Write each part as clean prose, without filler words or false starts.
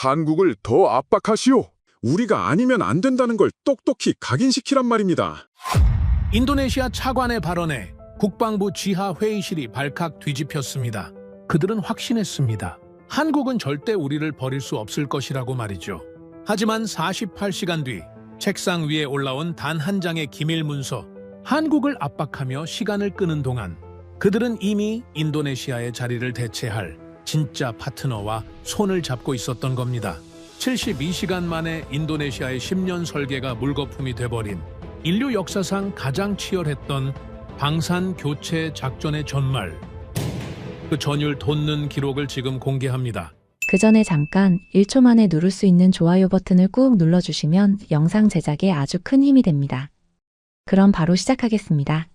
한국을 더 압박하시오. 우리가 아니면 안 된다는 걸 똑똑히 각인시키란 말입니다. 인도네시아 차관의 발언에 국방부 지하 회의실이 발칵 뒤집혔습니다. 그들은 확신했습니다. 한국은 절대 우리를 버릴 수 없을 것이라고 말이죠. 하지만 48시간 뒤 책상 위에 올라온 단 한 장의 기밀 문서, 한국을 압박하며 시간을 끄는 동안 그들은 이미 인도네시아의 자리를 대체할 진짜 파트너와 손을 잡고 있었던 겁니다. 72시간 만에 인도네시아의 10년 설계가 물거품이 돼버린 인류 역사상 가장 치열했던 방산 교체 작전의 전말. 그 전율 돋는 기록을 지금 공개합니다. 그 전에 잠깐 1초 만에 누를 수 있는 좋아요 버튼을 꾹 눌러주시면 영상 제작에 아주 큰 힘이 됩니다. 그럼 바로 시작하겠습니다.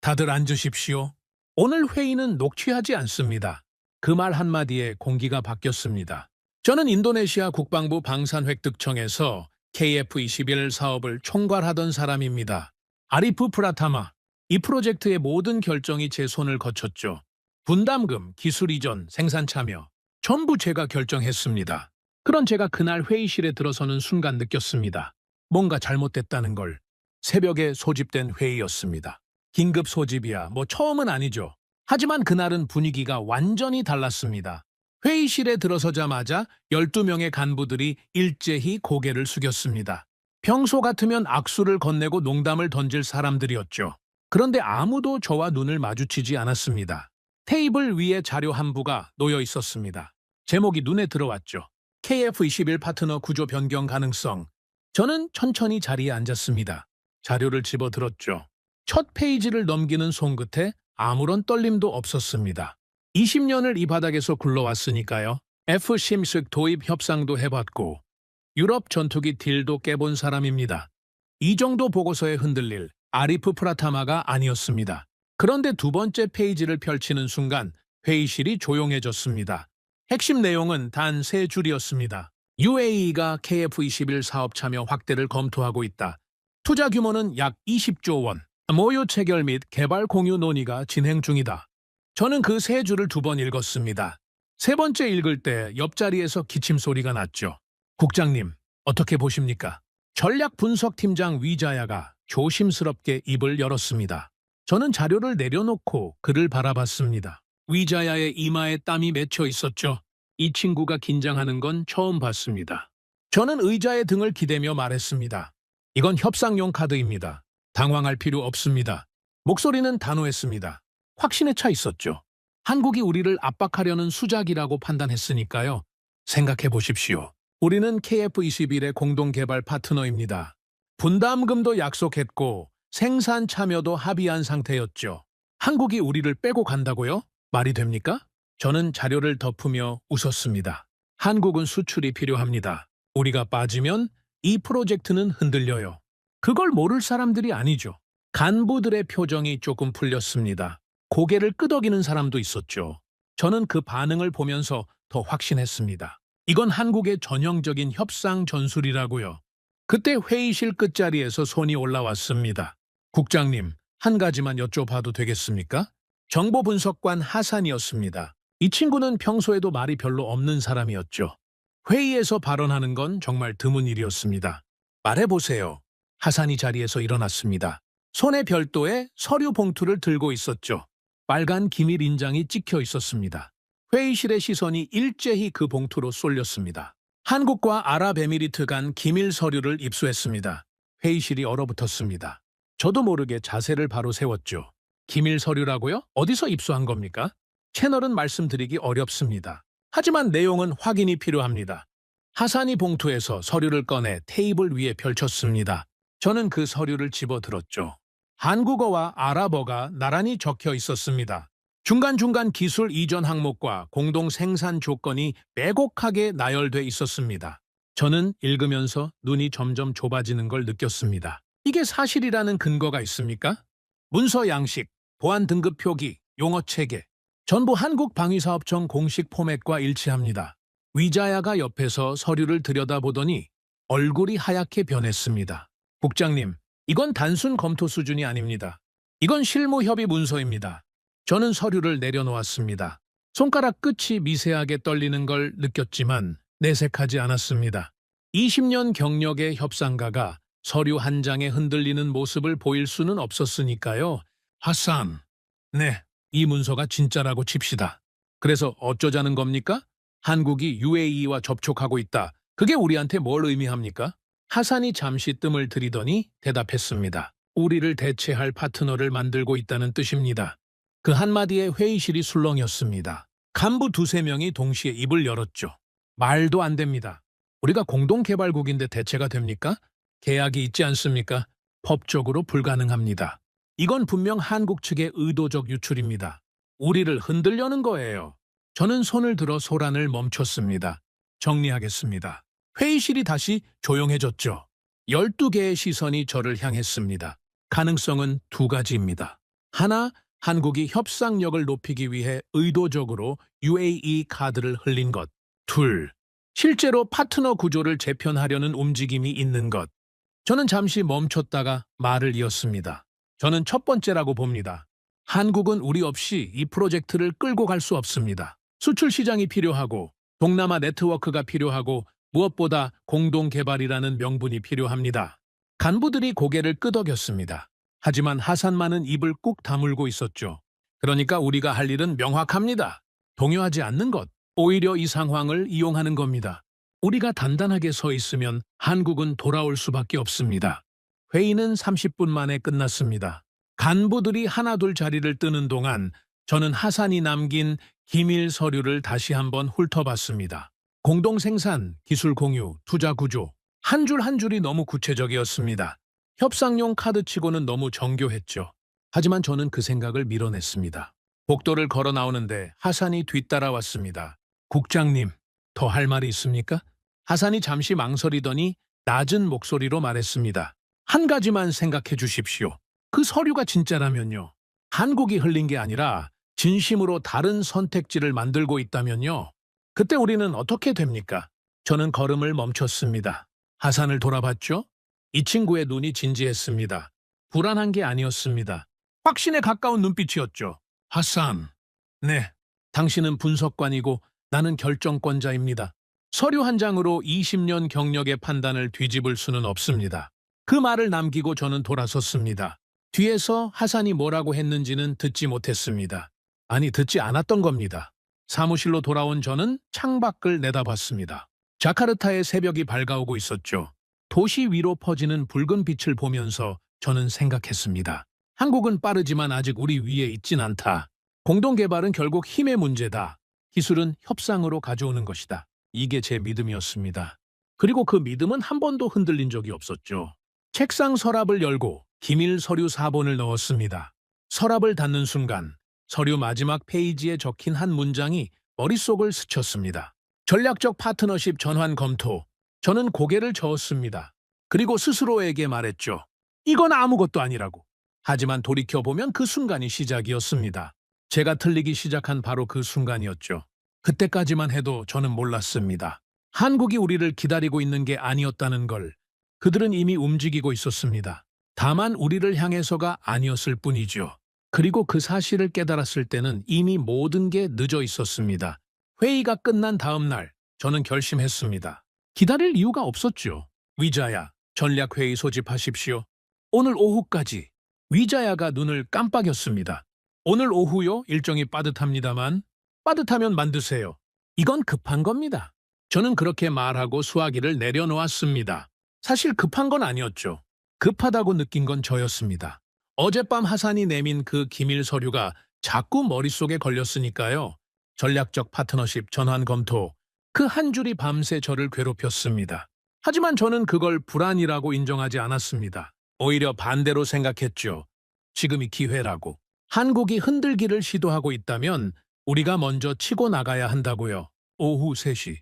다들 앉으십시오. 오늘 회의는 녹취하지 않습니다. 그 말 한마디에 공기가 바뀌었습니다. 저는 인도네시아 국방부 방산획득청에서 KF-21 사업을 총괄하던 사람입니다. 아리프 프라타마. 이 프로젝트의 모든 결정이 제 손을 거쳤죠. 분담금, 기술 이전, 생산 참여. 전부 제가 결정했습니다. 그런 제가 그날 회의실에 들어서는 순간 느꼈습니다. 뭔가 잘못됐다는 걸. 새벽에 소집된 회의였습니다. 긴급 소집이야 뭐 처음은 아니죠. 하지만 그날은 분위기가 완전히 달랐습니다. 회의실에 들어서자마자 12명의 간부들이 일제히 고개를 숙였습니다. 평소 같으면 악수를 건네고 농담을 던질 사람들이었죠. 그런데 아무도 저와 눈을 마주치지 않았습니다. 테이블 위에 자료 한 부가 놓여 있었습니다. 제목이 눈에 들어왔죠. KF-21 파트너 구조 변경 가능성. 저는 천천히 자리에 앉았습니다. 자료를 집어들었죠. 첫 페이지를 넘기는 손끝에 아무런 떨림도 없었습니다. 20년을 이 바닥에서 굴러왔으니까요. F-16 도입 협상도 해봤고 유럽 전투기 딜도 깨본 사람입니다. 이 정도 보고서에 흔들릴 아리프 프라타마가 아니었습니다. 그런데 두 번째 페이지를 펼치는 순간 회의실이 조용해졌습니다. 핵심 내용은 단 3줄이었습니다. UAE가 KF-21 사업 참여 확대를 검토하고 있다. 투자 규모는 약 20조 원. 모유 체결 및 개발 공유 논의가 진행 중이다. 저는 그 3줄을 2번 읽었습니다. 세 번째 읽을 때 옆자리에서 기침 소리가 났죠. 국장님, 어떻게 보십니까? 전략 분석팀장 위자야가 조심스럽게 입을 열었습니다. 저는 자료를 내려놓고 그를 바라봤습니다. 위자야의 이마에 땀이 맺혀 있었죠. 이 친구가 긴장하는 건 처음 봤습니다. 저는 의자의 등을 기대며 말했습니다. 이건 협상용 카드입니다. 당황할 필요 없습니다. 목소리는 단호했습니다. 확신에 차 있었죠. 한국이 우리를 압박하려는 수작이라고 판단했으니까요. 생각해 보십시오. 우리는 KF-21의 공동개발 파트너입니다. 분담금도 약속했고 생산 참여도 합의한 상태였죠. 한국이 우리를 빼고 간다고요? 말이 됩니까? 저는 자료를 덮으며 웃었습니다. 한국은 수출이 필요합니다. 우리가 빠지면 이 프로젝트는 흔들려요. 그걸 모를 사람들이 아니죠. 간부들의 표정이 조금 풀렸습니다. 고개를 끄덕이는 사람도 있었죠. 저는 그 반응을 보면서 더 확신했습니다. 이건 한국의 전형적인 협상 전술이라고요. 그때 회의실 끝자리에서 손이 올라왔습니다. 국장님, 한 가지만 여쭤봐도 되겠습니까? 정보분석관 하산이었습니다. 이 친구는 평소에도 말이 별로 없는 사람이었죠. 회의에서 발언하는 건 정말 드문 일이었습니다. 말해보세요. 하산이 자리에서 일어났습니다. 손에 별도의 서류 봉투를 들고 있었죠. 빨간 기밀 인장이 찍혀 있었습니다. 회의실의 시선이 일제히 그 봉투로 쏠렸습니다. 한국과 아랍에미리트 간 기밀 서류를 입수했습니다. 회의실이 얼어붙었습니다. 저도 모르게 자세를 바로 세웠죠. 기밀 서류라고요? 어디서 입수한 겁니까? 채널은 말씀드리기 어렵습니다. 하지만 내용은 확인이 필요합니다. 하산이 봉투에서 서류를 꺼내 테이블 위에 펼쳤습니다. 저는 그 서류를 집어들었죠. 한국어와 아랍어가 나란히 적혀 있었습니다. 중간중간 기술 이전 항목과 공동 생산 조건이 빼곡하게 나열돼 있었습니다. 저는 읽으면서 눈이 점점 좁아지는 걸 느꼈습니다. 이게 사실이라는 근거가 있습니까? 문서 양식, 보안 등급 표기, 용어 체계, 전부 한국방위사업청 공식 포맷과 일치합니다. 위자야가 옆에서 서류를 들여다보더니 얼굴이 하얗게 변했습니다. 국장님, 이건 단순 검토 수준이 아닙니다. 이건 실무 협의 문서입니다. 저는 서류를 내려놓았습니다. 손가락 끝이 미세하게 떨리는 걸 느꼈지만 내색하지 않았습니다. 20년 경력의 협상가가 서류 한 장에 흔들리는 모습을 보일 수는 없었으니까요. 하산, 네, 이 문서가 진짜라고 칩시다. 그래서 어쩌자는 겁니까? 한국이 UAE와 접촉하고 있다. 그게 우리한테 뭘 의미합니까? 하산이 잠시 뜸을 들이더니 대답했습니다. 우리를 대체할 파트너를 만들고 있다는 뜻입니다. 그 한마디에 회의실이 술렁였습니다. 간부 두세 명이 동시에 입을 열었죠. 말도 안 됩니다. 우리가 공동개발국인데 대체가 됩니까? 계약이 있지 않습니까? 법적으로 불가능합니다. 이건 분명 한국 측의 의도적 유출입니다. 우리를 흔들려는 거예요. 저는 손을 들어 소란을 멈췄습니다. 정리하겠습니다. 회의실이 다시 조용해졌죠. 12개의 시선이 저를 향했습니다. 가능성은 두 가지입니다. 하나, 한국이 협상력을 높이기 위해 의도적으로 UAE 카드를 흘린 것. 둘, 실제로 파트너 구조를 재편하려는 움직임이 있는 것. 저는 잠시 멈췄다가 말을 이었습니다. 저는 첫 번째라고 봅니다. 한국은 우리 없이 이 프로젝트를 끌고 갈 수 없습니다. 수출 시장이 필요하고 동남아 네트워크가 필요하고 무엇보다 공동개발이라는 명분이 필요합니다. 간부들이 고개를 끄덕였습니다. 하지만 하산만은 입을 꾹 다물고 있었죠. 그러니까 우리가 할 일은 명확합니다. 동요하지 않는 것, 오히려 이 상황을 이용하는 겁니다. 우리가 단단하게 서 있으면 한국은 돌아올 수밖에 없습니다. 회의는 30분 만에 끝났습니다. 간부들이 하나둘 자리를 뜨는 동안 저는 하산이 남긴 기밀 서류를 다시 한번 훑어봤습니다. 공동생산, 기술 공유, 투자 구조, 한 줄 한 줄이 너무 구체적이었습니다. 협상용 카드치고는 너무 정교했죠. 하지만 저는 그 생각을 밀어냈습니다. 복도를 걸어 나오는데 하산이 뒤따라왔습니다. 국장님, 더 할 말이 있습니까? 하산이 잠시 망설이더니 낮은 목소리로 말했습니다. 한 가지만 생각해 주십시오. 그 서류가 진짜라면요. 한국이 흘린 게 아니라 진심으로 다른 선택지를 만들고 있다면요. 그때 우리는 어떻게 됩니까? 저는 걸음을 멈췄습니다. 하산을 돌아봤죠? 이 친구의 눈이 진지했습니다. 불안한 게 아니었습니다. 확신에 가까운 눈빛이었죠. 하산, 네, 당신은 분석관이고 나는 결정권자입니다. 서류 한 장으로 20년 경력의 판단을 뒤집을 수는 없습니다. 그 말을 남기고 저는 돌아섰습니다. 뒤에서 하산이 뭐라고 했는지는 듣지 못했습니다. 아니, 듣지 않았던 겁니다. 사무실로 돌아온 저는 창밖을 내다봤습니다. 자카르타의 새벽이 밝아오고 있었죠. 도시 위로 퍼지는 붉은 빛을 보면서 저는 생각했습니다. 한국은 빠르지만 아직 우리 위에 있진 않다. 공동개발은 결국 힘의 문제다. 기술은 협상으로 가져오는 것이다. 이게 제 믿음이었습니다. 그리고 그 믿음은 한 번도 흔들린 적이 없었죠. 책상 서랍을 열고 기밀 서류 4본을 넣었습니다. 서랍을 닫는 순간 서류 마지막 페이지에 적힌 한 문장이 머릿속을 스쳤습니다. 전략적 파트너십 전환 검토. 저는 고개를 저었습니다. 그리고 스스로에게 말했죠. 이건 아무것도 아니라고. 하지만 돌이켜보면 그 순간이 시작이었습니다. 제가 틀리기 시작한 바로 그 순간이었죠. 그때까지만 해도 저는 몰랐습니다. 한국이 우리를 기다리고 있는 게 아니었다는 걸. 그들은 이미 움직이고 있었습니다. 다만 우리를 향해서가 아니었을 뿐이죠. 그리고 그 사실을 깨달았을 때는 이미 모든 게 늦어 있었습니다. 회의가 끝난 다음 날 저는 결심했습니다. 기다릴 이유가 없었죠. 위자야, 전략회의 소집하십시오. 오늘 오후까지. 위자야가 눈을 깜빡였습니다. 오늘 오후요? 일정이 빠듯합니다만. 빠듯하면 만드세요. 이건 급한 겁니다. 저는 그렇게 말하고 수화기를 내려놓았습니다. 사실 급한 건 아니었죠. 급하다고 느낀 건 저였습니다. 어젯밤 하산이 내민 그 기밀 서류가 자꾸 머릿속에 걸렸으니까요. 전략적 파트너십 전환 검토. 그 한 줄이 밤새 저를 괴롭혔습니다. 하지만 저는 그걸 불안이라고 인정하지 않았습니다. 오히려 반대로 생각했죠. 지금이 기회라고. 한국이 흔들기를 시도하고 있다면 우리가 먼저 치고 나가야 한다고요. 오후 3시.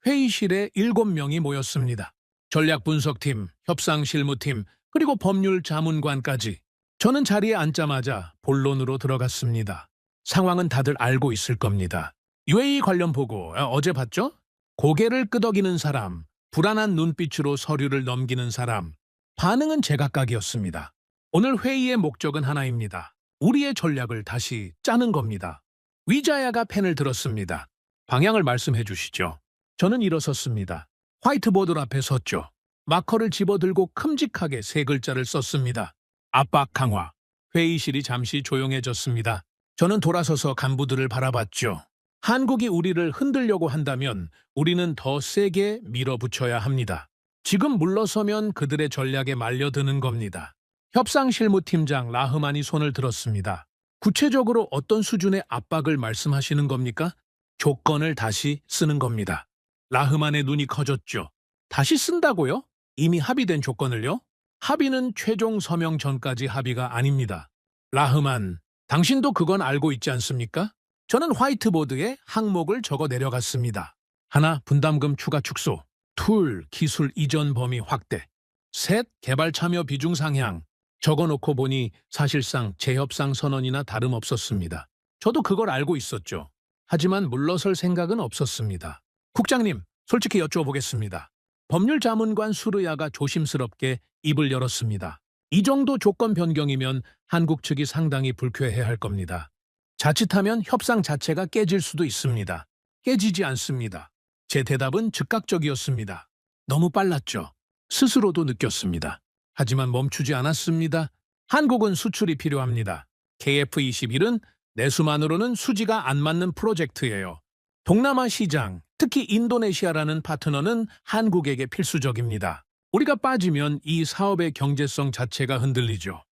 회의실에 7명이 모였습니다. 전략분석팀, 협상실무팀, 그리고 법률 자문관까지. 저는 자리에 앉자마자 본론으로 들어갔습니다. 상황은 다들 알고 있을 겁니다. UAE 관련 보고 어제 봤죠? 고개를 끄덕이는 사람, 불안한 눈빛으로 서류를 넘기는 사람. 반응은 제각각이었습니다. 오늘 회의의 목적은 하나입니다. 우리의 전략을 다시 짜는 겁니다. 위자야가 펜을 들었습니다. 방향을 말씀해 주시죠. 저는 일어섰습니다. 화이트보드 앞에 섰죠. 마커를 집어들고 큼직하게 세 글자를 썼습니다. 압박 강화. 회의실이 잠시 조용해졌습니다. 저는 돌아서서 간부들을 바라봤죠. 한국이 우리를 흔들려고 한다면 우리는 더 세게 밀어붙여야 합니다. 지금 물러서면 그들의 전략에 말려드는 겁니다. 협상실무팀장 라흐만이 손을 들었습니다. 구체적으로 어떤 수준의 압박을 말씀하시는 겁니까? 조건을 다시 쓰는 겁니다. 라흐만의 눈이 커졌죠. 다시 쓴다고요? 이미 합의된 조건을요? 합의는 최종 서명 전까지 합의가 아닙니다. 라흐만, 당신도 그건 알고 있지 않습니까? 저는 화이트보드에 항목을 적어 내려갔습니다. 하나, 분담금 추가 축소. 둘, 기술 이전 범위 확대. 셋, 개발 참여 비중 상향. 적어놓고 보니 사실상 재협상 선언이나 다름없었습니다. 저도 그걸 알고 있었죠. 하지만 물러설 생각은 없었습니다. 국장님, 솔직히 여쭈어보겠습니다. 법률자문관 수르야가 조심스럽게 입을 열었습니다. 이 정도 조건 변경이면 한국 측이 상당히 불쾌해할 겁니다. 자칫하면 협상 자체가 깨질 수도 있습니다. 깨지지 않습니다. 제 대답은 즉각적이었습니다. 너무 빨랐죠. 스스로도 느꼈습니다. 하지만 멈추지 않았습니다. 한국은 수출이 필요합니다. KF21은 내수만으로는 수지가 안 맞는 프로젝트예요. 동남아 시장, 특히 인도네시아라는 파트너는 한국에게 필수적입니다. 우리가 빠지면 이 사업의 경제성 자체가 흔들리죠.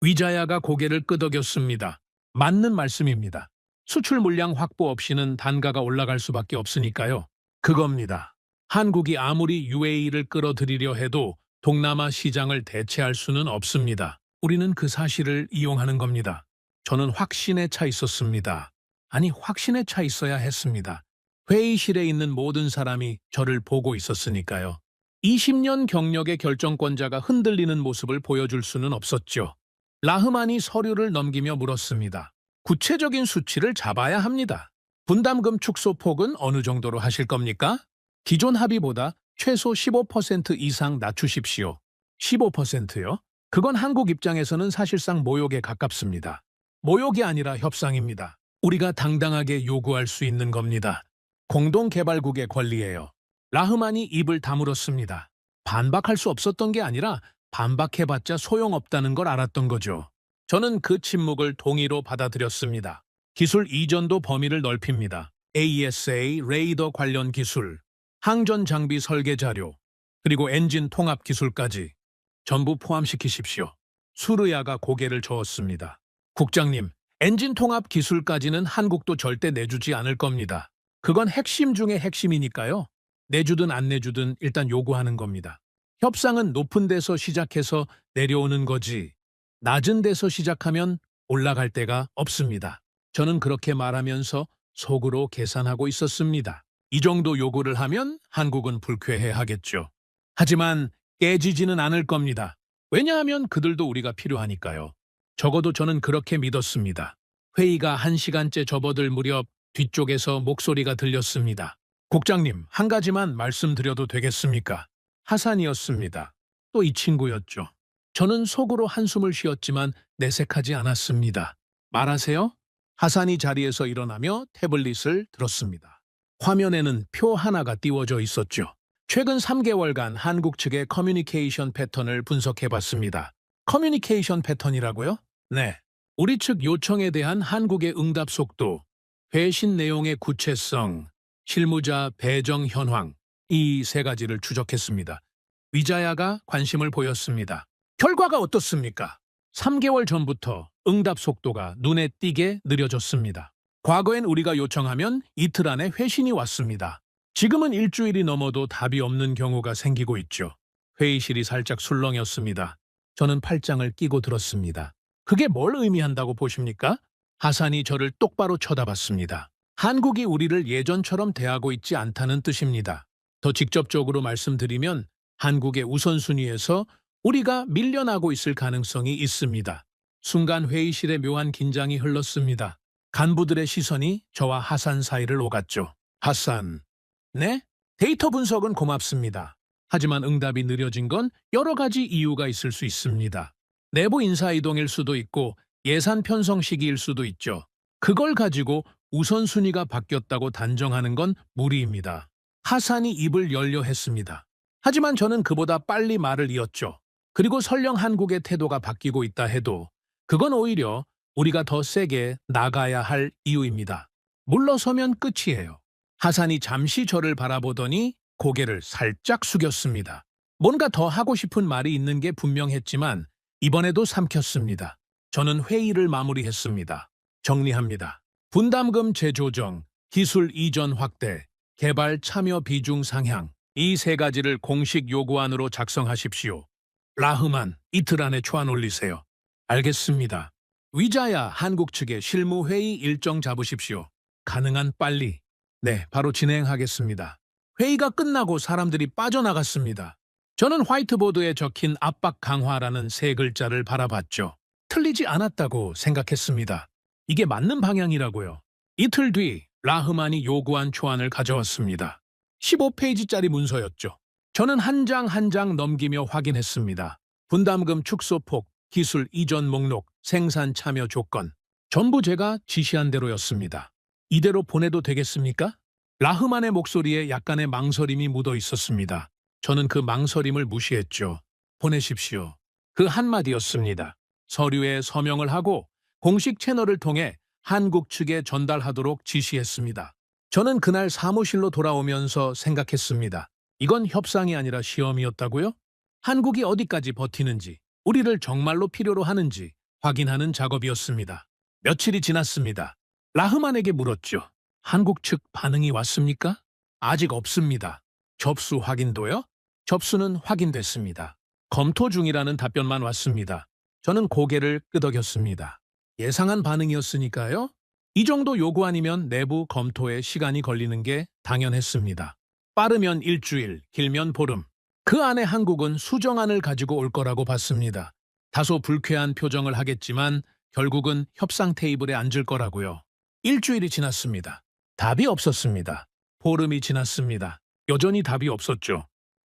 위자야가 고개를 끄덕였습니다. 맞는 말씀입니다. 수출 물량 확보 없이는 단가가 올라갈 수밖에 없으니까요. 그겁니다. 한국이 아무리 UAE를 끌어들이려 해도 동남아 시장을 대체할 수는 없습니다. 우리는 그 사실을 이용하는 겁니다. 저는 확신에 차 있었습니다. 아니, 확신에 차 있어야 했습니다. 회의실에 있는 모든 사람이 저를 보고 있었으니까요. 20년 경력의 결정권자가 흔들리는 모습을 보여줄 수는 없었죠. 라흐만이 서류를 넘기며 물었습니다. 구체적인 수치를 잡아야 합니다. 분담금 축소 폭은 어느 정도로 하실 겁니까? 기존 합의보다 최소 15% 이상 낮추십시오. 15%요? 그건 한국 입장에서는 사실상 모욕에 가깝습니다. 모욕이 아니라 협상입니다. 우리가 당당하게 요구할 수 있는 겁니다. 공동개발국의 권리예요. 라흐만이 입을 다물었습니다. 반박할 수 없었던 게 아니라 반박해봤자 소용없다는 걸 알았던 거죠. 저는 그 침묵을 동의로 받아들였습니다. 기술 이전도 범위를 넓힙니다. AESA 레이더 관련 기술, 항전 장비 설계 자료, 그리고 엔진 통합 기술까지 전부 포함시키십시오. 수르야가 고개를 저었습니다. 국장님, 엔진 통합 기술까지는 한국도 절대 내주지 않을 겁니다. 그건 핵심 중의 핵심이니까요. 내주든 안 내주든 일단 요구하는 겁니다. 협상은 높은 데서 시작해서 내려오는 거지, 낮은 데서 시작하면 올라갈 데가 없습니다. 저는 그렇게 말하면서 속으로 계산하고 있었습니다. 이 정도 요구를 하면 한국은 불쾌해하겠죠. 하지만 깨지지는 않을 겁니다. 왜냐하면 그들도 우리가 필요하니까요. 적어도 저는 그렇게 믿었습니다. 회의가 1시간째 접어들 무렵 뒤쪽에서 목소리가 들렸습니다. 국장님, 한 가지만 말씀드려도 되겠습니까? 하산이었습니다. 또 이 친구였죠. 저는 속으로 한숨을 쉬었지만 내색하지 않았습니다. 말하세요? 하산이 자리에서 일어나며 태블릿을 들었습니다. 화면에는 표 하나가 띄워져 있었죠. 최근 3개월간 한국 측의 커뮤니케이션 패턴을 분석해봤습니다. 커뮤니케이션 패턴이라고요? 네. 우리 측 요청에 대한 한국의 응답 속도, 회신 내용의 구체성, 실무자 배정 현황, 이 세 가지를 추적했습니다. 위자야가 관심을 보였습니다. 결과가 어떻습니까? 3개월 전부터 응답 속도가 눈에 띄게 느려졌습니다. 과거엔 우리가 요청하면 이틀 안에 회신이 왔습니다. 지금은 일주일이 넘어도 답이 없는 경우가 생기고 있죠. 회의실이 살짝 술렁였습니다. 저는 팔짱을 끼고 들었습니다. 그게 뭘 의미한다고 보십니까? 하산이 저를 똑바로 쳐다봤습니다. 한국이 우리를 예전처럼 대하고 있지 않다는 뜻입니다. 더 직접적으로 말씀드리면 한국의 우선순위에서 우리가 밀려나고 있을 가능성이 있습니다. 순간 회의실에 묘한 긴장이 흘렀습니다. 간부들의 시선이 저와 하산 사이를 오갔죠. 하산. 네? 데이터 분석은 고맙습니다. 하지만 응답이 느려진 건 여러 가지 이유가 있을 수 있습니다. 내부 인사이동일 수도 있고 예산 편성 시기일 수도 있죠. 그걸 가지고 우선순위가 바뀌었다고 단정하는 건 무리입니다. 하산이 입을 열려 했습니다. 하지만 저는 그보다 빨리 말을 이었죠. 그리고 설령 한국의 태도가 바뀌고 있다 해도 그건 오히려 우리가 더 세게 나가야 할 이유입니다. 물러서면 끝이에요. 하산이 잠시 저를 바라보더니 고개를 살짝 숙였습니다. 뭔가 더 하고 싶은 말이 있는 게 분명했지만 이번에도 삼켰습니다. 저는 회의를 마무리했습니다. 정리합니다. 분담금 재조정, 기술 이전 확대, 개발 참여 비중 상향, 이 세 가지를 공식 요구안으로 작성하십시오. 라흐만, 이틀 안에 초안 올리세요. 알겠습니다. 위자야, 한국 측에 실무회의 일정 잡으십시오. 가능한 빨리. 네, 바로 진행하겠습니다. 회의가 끝나고 사람들이 빠져나갔습니다. 저는 화이트보드에 적힌 압박 강화라는 세 글자를 바라봤죠. 틀리지 않았다고 생각했습니다. 이게 맞는 방향이라고요. 이틀 뒤 라흐만이 요구한 초안을 가져왔습니다. 15페이지짜리 문서였죠. 저는 한 장 한 장 넘기며 확인했습니다. 분담금 축소폭, 기술 이전 목록, 생산 참여 조건. 전부 제가 지시한 대로였습니다. 이대로 보내도 되겠습니까? 라흐만의 목소리에 약간의 망설임이 묻어 있었습니다. 저는 그 망설임을 무시했죠. 보내십시오. 그 한마디였습니다. 서류에 서명을 하고 공식 채널을 통해 한국 측에 전달하도록 지시했습니다. 저는 그날 사무실로 돌아오면서 생각했습니다. 이건 협상이 아니라 시험이었다고요? 한국이 어디까지 버티는지, 우리를 정말로 필요로 하는지 확인하는 작업이었습니다. 며칠이 지났습니다. 라흐만에게 물었죠. 한국 측 반응이 왔습니까? 아직 없습니다. 접수 확인도요? 접수는 확인됐습니다. 검토 중이라는 답변만 왔습니다. 저는 고개를 끄덕였습니다. 예상한 반응이었으니까요. 이 정도 요구안이면 내부 검토에 시간이 걸리는 게 당연했습니다. 빠르면 일주일, 길면 보름. 그 안에 한국은 수정안을 가지고 올 거라고 봤습니다. 다소 불쾌한 표정을 하겠지만 결국은 협상 테이블에 앉을 거라고요. 일주일이 지났습니다. 답이 없었습니다. 보름이 지났습니다. 여전히 답이 없었죠.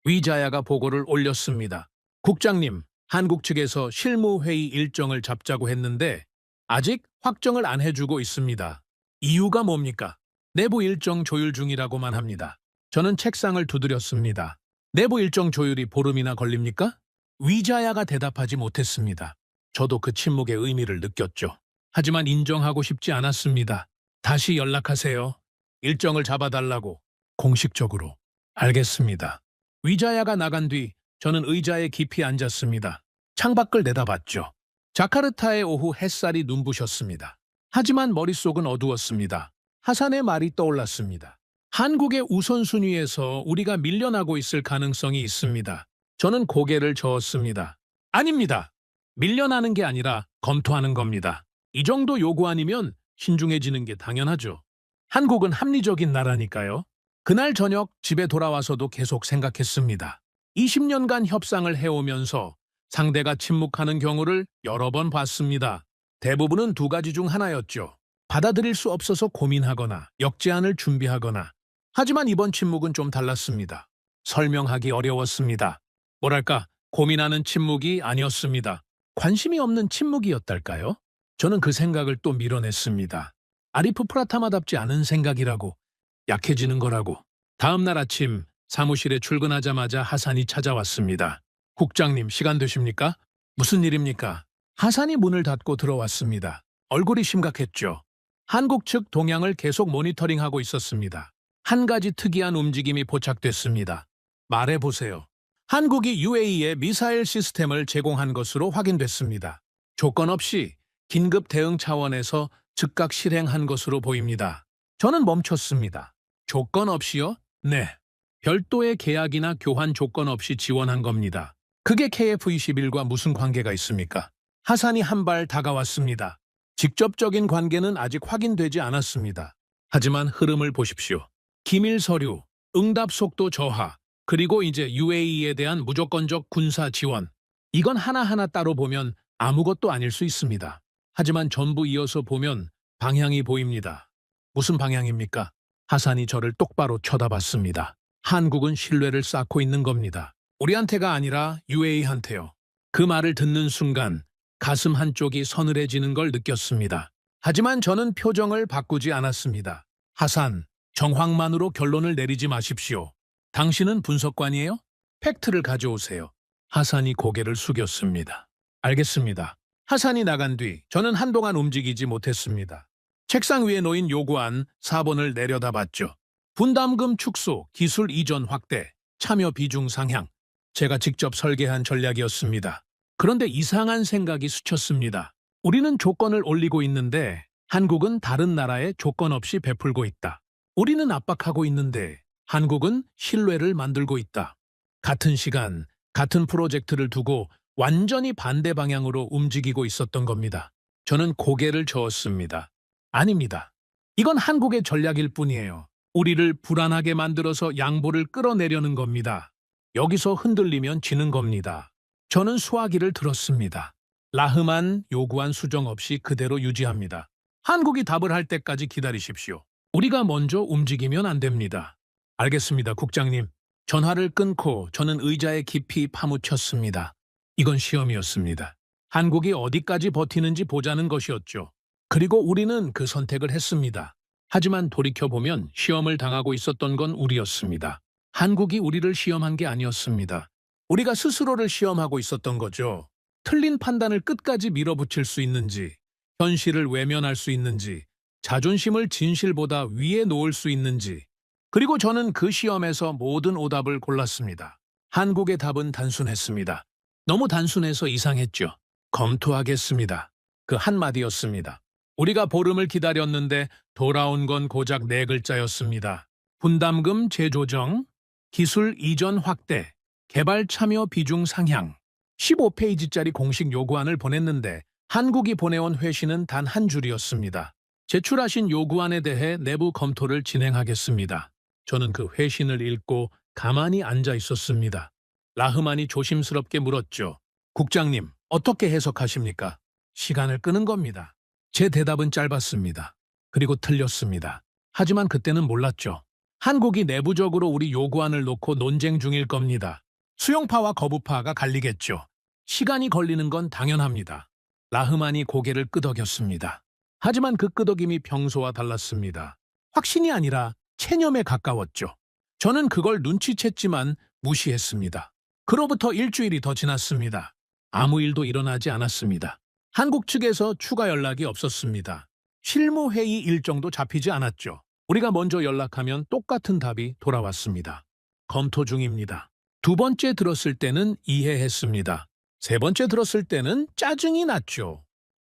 위자야가 보고를 올렸습니다. 국장님, 한국 측에서 실무회의 일정을 잡자고 했는데 아직 확정을 안 해주고 있습니다. 이유가 뭡니까? 내부 일정 조율 중이라고만 합니다. 저는 책상을 두드렸습니다. 내부 일정 조율이 보름이나 걸립니까? 위자야가 대답하지 못했습니다. 저도 그 침묵의 의미를 느꼈죠. 하지만 인정하고 싶지 않았습니다. 다시 연락하세요. 일정을 잡아달라고. 공식적으로. 알겠습니다. 위자야가 나간 뒤 저는 의자에 깊이 앉았습니다. 창밖을 내다봤죠. 자카르타의 오후 햇살이 눈부셨습니다. 하지만 머릿속은 어두웠습니다. 하산의 말이 떠올랐습니다. 한국의 우선순위에서 우리가 밀려나고 있을 가능성이 있습니다. 저는 고개를 저었습니다. 아닙니다. 밀려나는 게 아니라 검토하는 겁니다. 이 정도 요구아니면 신중해지는 게 당연하죠. 한국은 합리적인 나라니까요. 그날 저녁 집에 돌아와서도 계속 생각했습니다. 20년간 협상을 해오면서 상대가 침묵하는 경우를 여러 번 봤습니다. 대부분은 두 가지 중 하나였죠. 받아들일 수 없어서 고민하거나 역제안을 준비하거나. 하지만 이번 침묵은 좀 달랐습니다. 설명하기 어려웠습니다. 뭐랄까, 고민하는 침묵이 아니었습니다. 관심이 없는 침묵이었달까요? 저는 그 생각을 또 밀어냈습니다. 아리프 프라타마답지 않은 생각이라고, 약해지는 거라고. 다음 날 아침 사무실에 출근하자마자 하산이 찾아왔습니다. 국장님, 시간 되십니까? 무슨 일입니까? 하산이 문을 닫고 들어왔습니다. 얼굴이 심각했죠. 한국 측 동향을 계속 모니터링하고 있었습니다. 한 가지 특이한 움직임이 포착됐습니다. 말해보세요. 한국이 UAE에 미사일 시스템을 제공한 것으로 확인됐습니다. 조건 없이 긴급 대응 차원에서 즉각 실행한 것으로 보입니다. 저는 멈췄습니다. 조건 없이요? 네. 별도의 계약이나 교환 조건 없이 지원한 겁니다. 그게 KF-21과 무슨 관계가 있습니까? 하산이 한 발 다가왔습니다. 직접적인 관계는 아직 확인되지 않았습니다. 하지만 흐름을 보십시오. 기밀 서류, 응답 속도 저하, 그리고 이제 UAE에 대한 무조건적 군사 지원. 이건 하나하나 따로 보면 아무것도 아닐 수 있습니다. 하지만 전부 이어서 보면 방향이 보입니다. 무슨 방향입니까? 하산이 저를 똑바로 쳐다봤습니다. 한국은 신뢰를 쌓고 있는 겁니다. 우리한테가 아니라 UAE한테요. 그 말을 듣는 순간 가슴 한쪽이 서늘해지는 걸 느꼈습니다. 하지만 저는 표정을 바꾸지 않았습니다. 하산, 정황만으로 결론을 내리지 마십시오. 당신은 분석관이에요? 팩트를 가져오세요. 하산이 고개를 숙였습니다. 알겠습니다. 하산이 나간 뒤 저는 한동안 움직이지 못했습니다. 책상 위에 놓인 요구안 4번을 내려다봤죠. 분담금 축소, 기술 이전 확대, 참여 비중 상향. 제가 직접 설계한 전략이었습니다. 그런데 이상한 생각이 스쳤습니다. 우리는 조건을 올리고 있는데 한국은 다른 나라에 조건 없이 베풀고 있다. 우리는 압박하고 있는데 한국은 신뢰를 만들고 있다. 같은 시간, 같은 프로젝트를 두고 완전히 반대 방향으로 움직이고 있었던 겁니다. 저는 고개를 저었습니다. 아닙니다. 이건 한국의 전략일 뿐이에요. 우리를 불안하게 만들어서 양보를 끌어내려는 겁니다. 여기서 흔들리면 지는 겁니다. 저는 수화기를 들었습니다. 라흐만 요구한 수정 없이 그대로 유지합니다. 한국이 답을 할 때까지 기다리십시오. 우리가 먼저 움직이면 안 됩니다. 알겠습니다, 국장님. 전화를 끊고 저는 의자에 깊이 파묻혔습니다. 이건 시험이었습니다. 한국이 어디까지 버티는지 보자는 것이었죠. 그리고 우리는 그 선택을 했습니다. 하지만 돌이켜보면 시험을 당하고 있었던 건 우리였습니다. 한국이 우리를 시험한 게 아니었습니다. 우리가 스스로를 시험하고 있었던 거죠. 틀린 판단을 끝까지 밀어붙일 수 있는지, 현실을 외면할 수 있는지, 자존심을 진실보다 위에 놓을 수 있는지. 그리고 저는 그 시험에서 모든 오답을 골랐습니다. 한국의 답은 단순했습니다. 너무 단순해서 이상했죠. 검토하겠습니다. 그 한마디였습니다. 우리가 보름을 기다렸는데 돌아온 건 고작 4글자였습니다. 분담금 재조정, 기술 이전 확대, 개발 참여 비중 상향. 15페이지짜리 공식 요구안을 보냈는데 한국이 보내온 회신은 단 한 줄이었습니다. 제출하신 요구안에 대해 내부 검토를 진행하겠습니다. 저는 그 회신을 읽고 가만히 앉아 있었습니다. 라흐만이 조심스럽게 물었죠. 국장님, 어떻게 해석하십니까? 시간을 끄는 겁니다. 제 대답은 짧았습니다. 그리고 틀렸습니다. 하지만 그때는 몰랐죠. 한국이 내부적으로 우리 요구안을 놓고 논쟁 중일 겁니다. 수용파와 거부파가 갈리겠죠. 시간이 걸리는 건 당연합니다. 라흐만이 고개를 끄덕였습니다. 하지만 그 끄덕임이 평소와 달랐습니다. 확신이 아니라 체념에 가까웠죠. 저는 그걸 눈치챘지만 무시했습니다. 그로부터 일주일이 더 지났습니다. 아무 일도 일어나지 않았습니다. 한국 측에서 추가 연락이 없었습니다. 실무회의 일정도 잡히지 않았죠. 우리가 먼저 연락하면 똑같은 답이 돌아왔습니다. 검토 중입니다. 2번째 들었을 때는 이해했습니다. 3번째 들었을 때는 짜증이 났죠.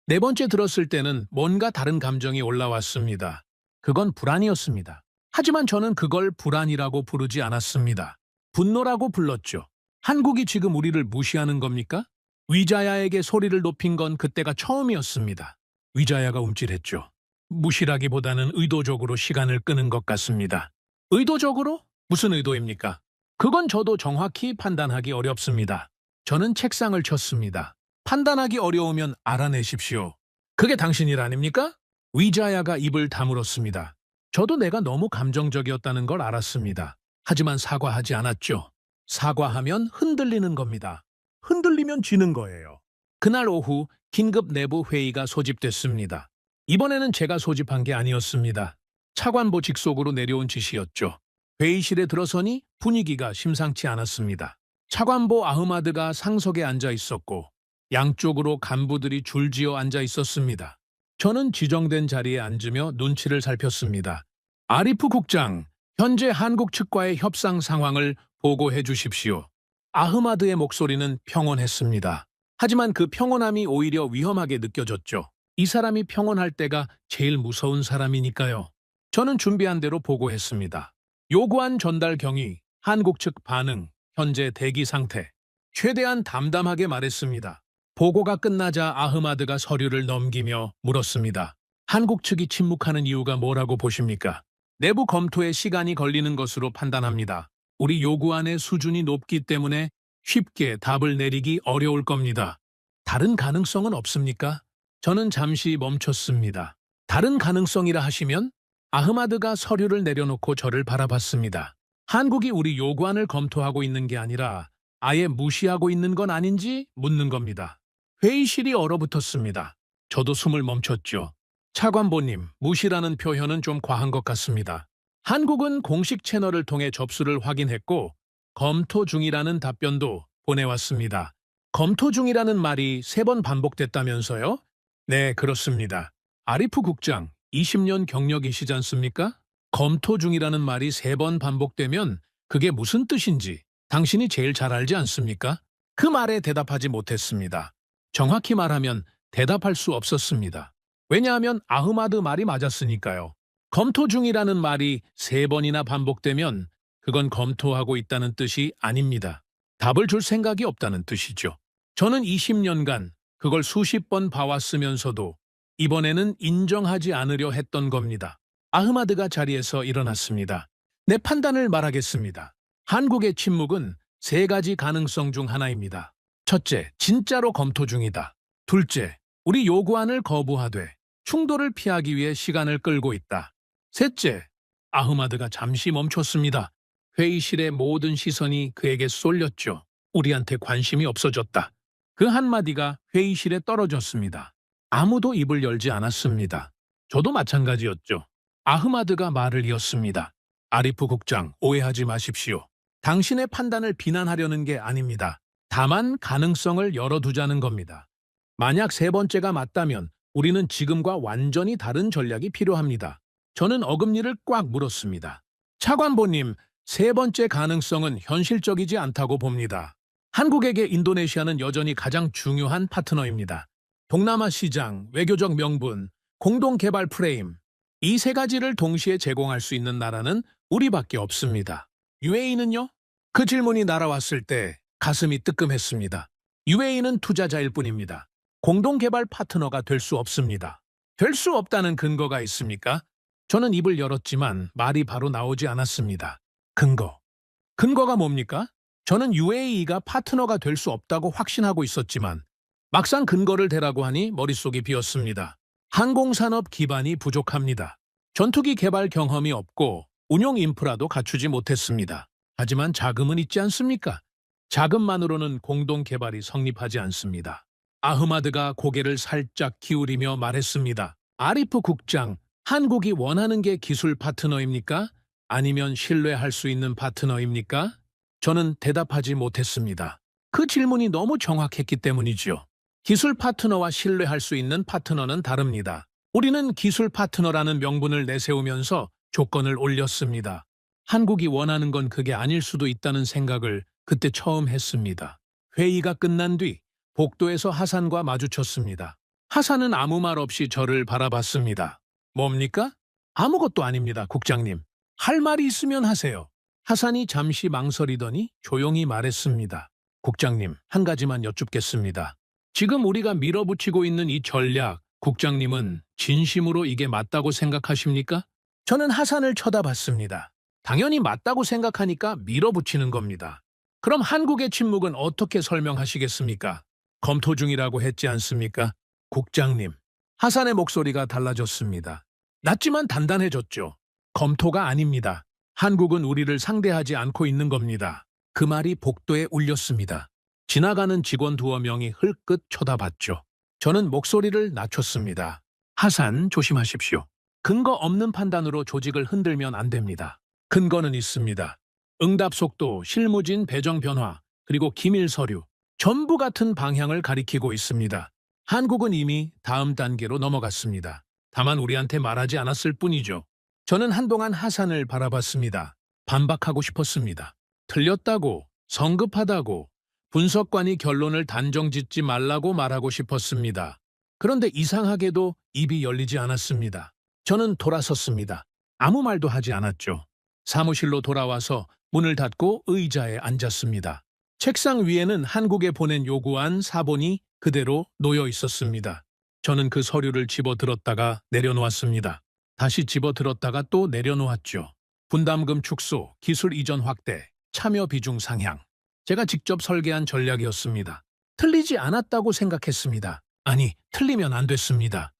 4번째 들었을 때는 뭔가 다른 감정이 올라왔습니다. 그건 불안이었습니다. 하지만 저는 그걸 불안이라고 부르지 않았습니다. 분노라고 불렀죠. 한국이 지금 우리를 무시하는 겁니까? 위자야에게 소리를 높인 건 그때가 처음이었습니다. 위자야가 움찔했죠. 무시라기보다는 의도적으로 시간을 끄는 것 같습니다. 의도적으로? 무슨 의도입니까? 그건 저도 정확히 판단하기 어렵습니다. 저는 책상을 쳤습니다. 판단하기 어려우면 알아내십시오. 그게 당신 일 아닙니까? 위자야가 입을 다물었습니다. 저도 내가 너무 감정적이었다는 걸 알았습니다. 하지만 사과하지 않았죠. 사과하면 흔들리는 겁니다. 흔들리면 지는 거예요. 그날 오후 긴급 내부 회의가 소집됐습니다. 이번에는 제가 소집한 게 아니었습니다. 차관보 직속으로 내려온 지시였죠. 회의실에 들어서니 분위기가 심상치 않았습니다. 차관보 아흐마드가 상석에 앉아 있었고 양쪽으로 간부들이 줄지어 앉아 있었습니다. 저는 지정된 자리에 앉으며 눈치를 살폈습니다. 아리프 국장, 현재 한국 측과의 협상 상황을 보고해 주십시오. 아흐마드의 목소리는 평온했습니다. 하지만 그 평온함이 오히려 위험하게 느껴졌죠. 이 사람이 평온할 때가 제일 무서운 사람이니까요. 저는 준비한 대로 보고했습니다. 요구안 전달 경위, 한국 측 반응, 현재 대기 상태. 최대한 담담하게 말했습니다. 보고가 끝나자 아흐마드가 서류를 넘기며 물었습니다. 한국 측이 침묵하는 이유가 뭐라고 보십니까? 내부 검토에 시간이 걸리는 것으로 판단합니다. 우리 요구안의 수준이 높기 때문에 쉽게 답을 내리기 어려울 겁니다. 다른 가능성은 없습니까? 저는 잠시 멈췄습니다. 다른 가능성이라 하시면? 아흐마드가 서류를 내려놓고 저를 바라봤습니다. 한국이 우리 요구안을 검토하고 있는 게 아니라 아예 무시하고 있는 건 아닌지 묻는 겁니다. 회의실이 얼어붙었습니다. 저도 숨을 멈췄죠. 차관보님, 무시라는 표현은 좀 과한 것 같습니다. 한국은 공식 채널을 통해 접수를 확인했고 검토 중이라는 답변도 보내왔습니다. 검토 중이라는 말이 3번 반복됐다면서요? 네, 그렇습니다. 아리프 국장, 20년 경력이시지 않습니까? 검토 중이라는 말이 3번 반복되면 그게 무슨 뜻인지 당신이 제일 잘 알지 않습니까? 그 말에 대답하지 못했습니다. 정확히 말하면 대답할 수 없었습니다. 왜냐하면 아흐마드 말이 맞았으니까요. 검토 중이라는 말이 3번이나 반복되면 그건 검토하고 있다는 뜻이 아닙니다. 답을 줄 생각이 없다는 뜻이죠. 저는 20년간 그걸 수십 번 봐왔으면서도 이번에는 인정하지 않으려 했던 겁니다. 아흐마드가 자리에서 일어났습니다. 내 판단을 말하겠습니다. 한국의 침묵은 3가지 가능성 중 하나입니다. 첫째, 진짜로 검토 중이다. 둘째, 우리 요구안을 거부하되 충돌을 피하기 위해 시간을 끌고 있다. 셋째, 아흐마드가 잠시 멈췄습니다. 회의실의 모든 시선이 그에게 쏠렸죠. 우리한테 관심이 없어졌다. 그 한마디가 회의실에 떨어졌습니다. 아무도 입을 열지 않았습니다. 저도 마찬가지였죠. 아흐마드가 말을 이었습니다. 아리프 국장, 오해하지 마십시오. 당신의 판단을 비난하려는 게 아닙니다. 다만 가능성을 열어두자는 겁니다. 만약 3번째가 맞다면 우리는 지금과 완전히 다른 전략이 필요합니다. 저는 어금니를 꽉 물었습니다. 차관보님, 3번째 가능성은 현실적이지 않다고 봅니다. 한국에게 인도네시아는 여전히 가장 중요한 파트너입니다. 동남아 시장, 외교적 명분, 공동개발 프레임, 이 3가지를 동시에 제공할 수 있는 나라는 우리밖에 없습니다. UAE는요? 그 질문이 날아왔을 때 가슴이 뜨끔했습니다. UAE는 투자자일 뿐입니다. 공동개발 파트너가 될 수 없습니다. 될 수 없다는 근거가 있습니까? 저는 입을 열었지만 말이 바로 나오지 않았습니다. 근거. 근거가 뭡니까? 저는 UAE가 파트너가 될 수 없다고 확신하고 있었지만 막상 근거를 대라고 하니 머릿속이 비었습니다. 항공산업 기반이 부족합니다. 전투기 개발 경험이 없고 운용 인프라도 갖추지 못했습니다. 하지만 자금은 있지 않습니까? 자금만으로는 공동 개발이 성립하지 않습니다. 아흐마드가 고개를 살짝 기울이며 말했습니다. 아리프 국장, 한국이 원하는 게 기술 파트너입니까? 아니면 신뢰할 수 있는 파트너입니까? 저는 대답하지 못했습니다. 그 질문이 너무 정확했기 때문이죠. 기술 파트너와 신뢰할 수 있는 파트너는 다릅니다. 우리는 기술 파트너라는 명분을 내세우면서 조건을 올렸습니다. 한국이 원하는 건 그게 아닐 수도 있다는 생각을 그때 처음 했습니다. 회의가 끝난 뒤 복도에서 하산과 마주쳤습니다. 하산은 아무 말 없이 저를 바라봤습니다. 뭡니까? 아무것도 아닙니다, 국장님. 할 말이 있으면 하세요. 하산이 잠시 망설이더니 조용히 말했습니다. 국장님, 한 가지만 여쭙겠습니다. 지금 우리가 밀어붙이고 있는 이 전략, 국장님은 진심으로 이게 맞다고 생각하십니까? 저는 하산을 쳐다봤습니다. 당연히 맞다고 생각하니까 밀어붙이는 겁니다. 그럼 한국의 침묵은 어떻게 설명하시겠습니까? 검토 중이라고 했지 않습니까? 국장님, 하산의 목소리가 달라졌습니다. 낮지만 단단해졌죠. 검토가 아닙니다. 한국은 우리를 상대하지 않고 있는 겁니다. 그 말이 복도에 울렸습니다. 지나가는 직원 2명이 흘끗 쳐다봤죠. 저는 목소리를 낮췄습니다. 하산 조심하십시오. 근거 없는 판단으로 조직을 흔들면 안 됩니다. 근거는 있습니다. 응답 속도, 실무진 배정 변화, 그리고 기밀 서류, 전부 같은 방향을 가리키고 있습니다. 한국은 이미 다음 단계로 넘어갔습니다. 다만 우리한테 말하지 않았을 뿐이죠. 저는 한동안 하산을 바라봤습니다. 반박하고 싶었습니다. 틀렸다고, 성급하다고, 분석관이 결론을 단정짓지 말라고 말하고 싶었습니다. 그런데 이상하게도 입이 열리지 않았습니다. 저는 돌아섰습니다. 아무 말도 하지 않았죠. 사무실로 돌아와서 문을 닫고 의자에 앉았습니다. 책상 위에는 한국에 보낸 요구안 사본이 그대로 놓여 있었습니다. 저는 그 서류를 집어들었다가 내려놓았습니다. 다시 집어들었다가 또 내려놓았죠. 분담금 축소, 기술 이전 확대, 참여 비중 상향. 제가 직접 설계한 전략이었습니다. 틀리지 않았다고 생각했습니다. 아니, 틀리면 안 됐습니다.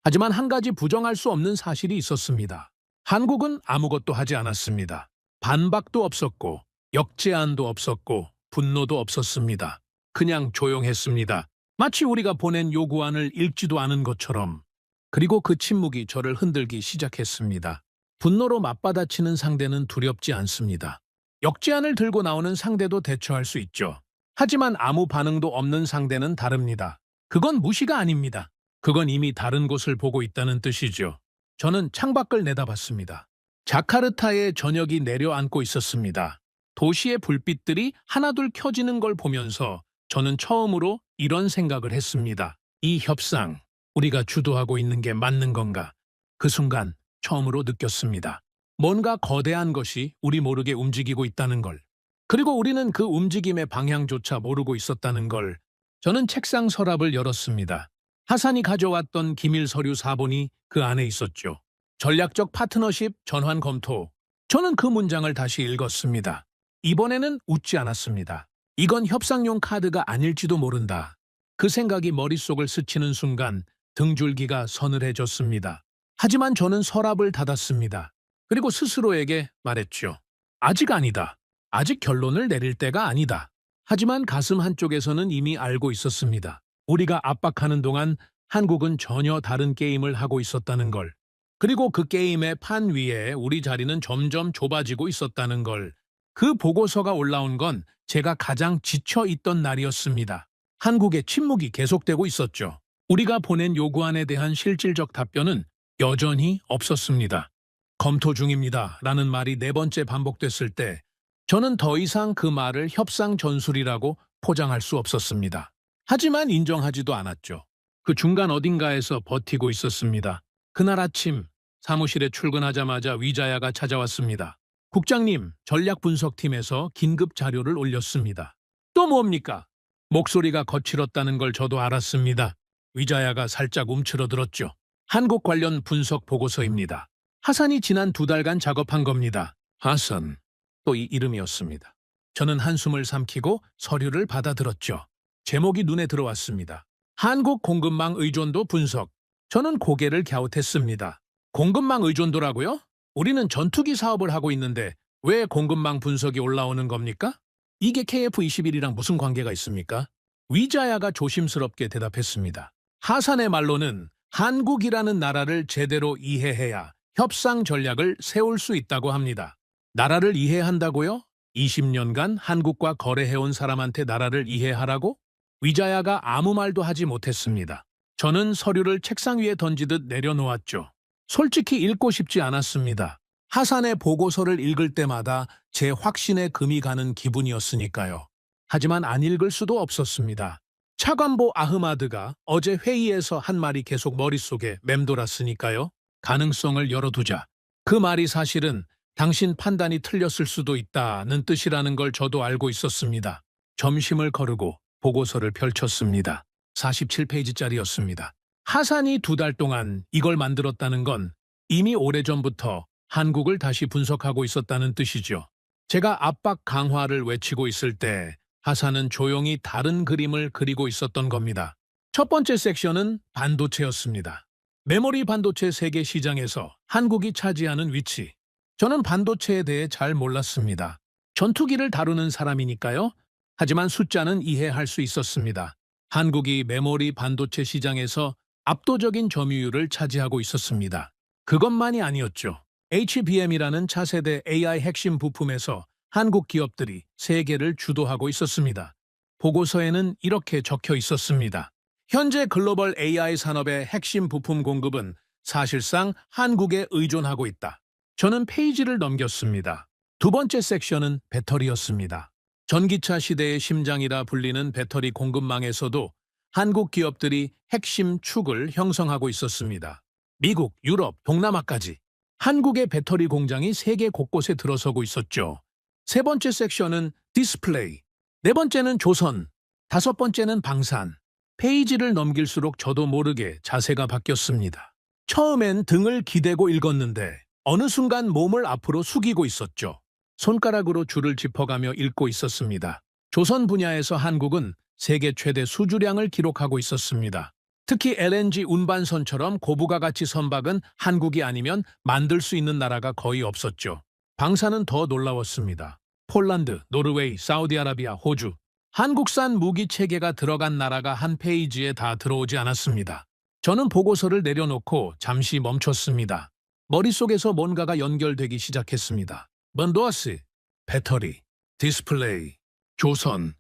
하지만 한 가지 부정할 수 없는 사실이 있었습니다. 한국은 아무것도 하지 않았습니다. 반박도 없었고, 역제안도 없었고, 분노도 없었습니다. 그냥 조용했습니다. 마치 우리가 보낸 요구안을 읽지도 않은 것처럼. 그리고 그 침묵이 저를 흔들기 시작했습니다. 분노로 맞받아치는 상대는 두렵지 않습니다. 역제안을 들고 나오는 상대도 대처할 수 있죠. 하지만 아무 반응도 없는 상대는 다릅니다. 그건 무시가 아닙니다. 그건 이미 다른 곳을 보고 있다는 뜻이죠. 저는 창밖을 내다봤습니다. 자카르타의 저녁이 내려앉고 있었습니다. 도시의 불빛들이 하나둘 켜지는 걸 보면서 저는 처음으로 이런 생각을 했습니다. 이 협상, 우리가 주도하고 있는 게 맞는 건가? 그 순간 처음으로 느꼈습니다. 뭔가 거대한 것이 우리 모르게 움직이고 있다는 걸. 그리고 우리는 그 움직임의 방향조차 모르고 있었다는 걸. 저는 책상 서랍을 열었습니다. 하산이 가져왔던 기밀 서류 4본이 그 안에 있었죠. 전략적 파트너십 전환 검토. 저는 그 문장을 다시 읽었습니다. 이번에는 웃지 않았습니다. 이건 협상용 카드가 아닐지도 모른다. 그 생각이 머릿속을 스치는 순간 등줄기가 서늘해졌습니다. 하지만 저는 서랍을 닫았습니다. 그리고 스스로에게 말했죠. 아직 아니다. 아직 결론을 내릴 때가 아니다. 하지만 가슴 한쪽에서는 이미 알고 있었습니다. 우리가 압박하는 동안 한국은 전혀 다른 게임을 하고 있었다는 걸. 그리고 그 게임의 판 위에 우리 자리는 점점 좁아지고 있었다는 걸. 그 보고서가 올라온 건 제가 가장 지쳐 있던 날이었습니다. 한국의 침묵이 계속되고 있었죠. 우리가 보낸 요구안에 대한 실질적 답변은 여전히 없었습니다. 검토 중입니다. 라는 말이 4번째 반복됐을 때 저는 더 이상 그 말을 협상 전술이라고 포장할 수 없었습니다. 하지만 인정하지도 않았죠. 그 중간 어딘가에서 버티고 있었습니다. 그날 아침 사무실에 출근하자마자 위자야가 찾아왔습니다. 국장님, 전략분석팀에서 긴급 자료를 올렸습니다. 또 뭡니까? 목소리가 거칠었다는 걸 저도 알았습니다. 위자야가 살짝 움츠러들었죠. 한국 관련 분석 보고서입니다. 하산이 지난 2달간 작업한 겁니다. 하산, 또 이 이름이었습니다. 저는 한숨을 삼키고 서류를 받아들었죠. 제목이 눈에 들어왔습니다. 한국 공급망 의존도 분석. 저는 고개를 갸웃했습니다. 공급망 의존도라고요? 우리는 전투기 사업을 하고 있는데 왜 공급망 분석이 올라오는 겁니까? 이게 KF-21이랑 무슨 관계가 있습니까? 위자야가 조심스럽게 대답했습니다. 하산의 말로는 한국이라는 나라를 제대로 이해해야 협상 전략을 세울 수 있다고 합니다. 나라를 이해한다고요? 20년간 한국과 거래해온 사람한테 나라를 이해하라고? 위자야가 아무 말도 하지 못했습니다. 저는 서류를 책상 위에 던지듯 내려놓았죠. 솔직히 읽고 싶지 않았습니다. 하산의 보고서를 읽을 때마다 제 확신에 금이 가는 기분이었으니까요. 하지만 안 읽을 수도 없었습니다. 차관보 아흐마드가 어제 회의에서 한 말이 계속 머릿속에 맴돌았으니까요. 가능성을 열어두자. 그 말이 사실은 당신 판단이 틀렸을 수도 있다는 뜻이라는 걸 저도 알고 있었습니다. 점심을 거르고 보고서를 펼쳤습니다. 47페이지짜리였습니다. 하산이 2달 동안 이걸 만들었다는 건 이미 오래전부터 한국을 다시 분석하고 있었다는 뜻이죠. 제가 압박 강화를 외치고 있을 때 하산은 조용히 다른 그림을 그리고 있었던 겁니다. 첫 번째 섹션은 반도체였습니다. 메모리 반도체 세계 시장에서 한국이 차지하는 위치. 저는 반도체에 대해 잘 몰랐습니다. 전투기를 다루는 사람이니까요. 하지만 숫자는 이해할 수 있었습니다. 한국이 메모리 반도체 시장에서 압도적인 점유율을 차지하고 있었습니다. 그것만이 아니었죠. HBM이라는 차세대 AI 핵심 부품에서 한국 기업들이 세계를 주도하고 있었습니다. 보고서에는 이렇게 적혀 있었습니다. 현재 글로벌 AI 산업의 핵심 부품 공급은 사실상 한국에 의존하고 있다. 저는 페이지를 넘겼습니다. 2번째 섹션은 배터리였습니다. 전기차 시대의 심장이라 불리는 배터리 공급망에서도 한국 기업들이 핵심 축을 형성하고 있었습니다. 미국, 유럽, 동남아까지 한국의 배터리 공장이 세계 곳곳에 들어서고 있었죠. 3번째 섹션은 디스플레이, 4번째는 조선, 5번째는 방산. 페이지를 넘길수록 저도 모르게 자세가 바뀌었습니다. 처음엔 등을 기대고 읽었는데 어느 순간 몸을 앞으로 숙이고 있었죠. 손가락으로 줄을 짚어가며 읽고 있었습니다. 조선 분야에서 한국은 세계 최대 수주량을 기록하고 있었습니다. 특히 LNG 운반선처럼 고부가 가치 선박은 한국이 아니면 만들 수 있는 나라가 거의 없었죠. 방사는 더 놀라웠습니다. 폴란드, 노르웨이, 사우디아라비아, 호주. 한국산 무기 체계가 들어간 나라가 한 페이지에 다 들어오지 않았습니다. 저는 보고서를 내려놓고 잠시 멈췄습니다. 머릿속에서 뭔가가 연결되기 시작했습니다. 번도아스, 배터리, 디스플레이, 조선,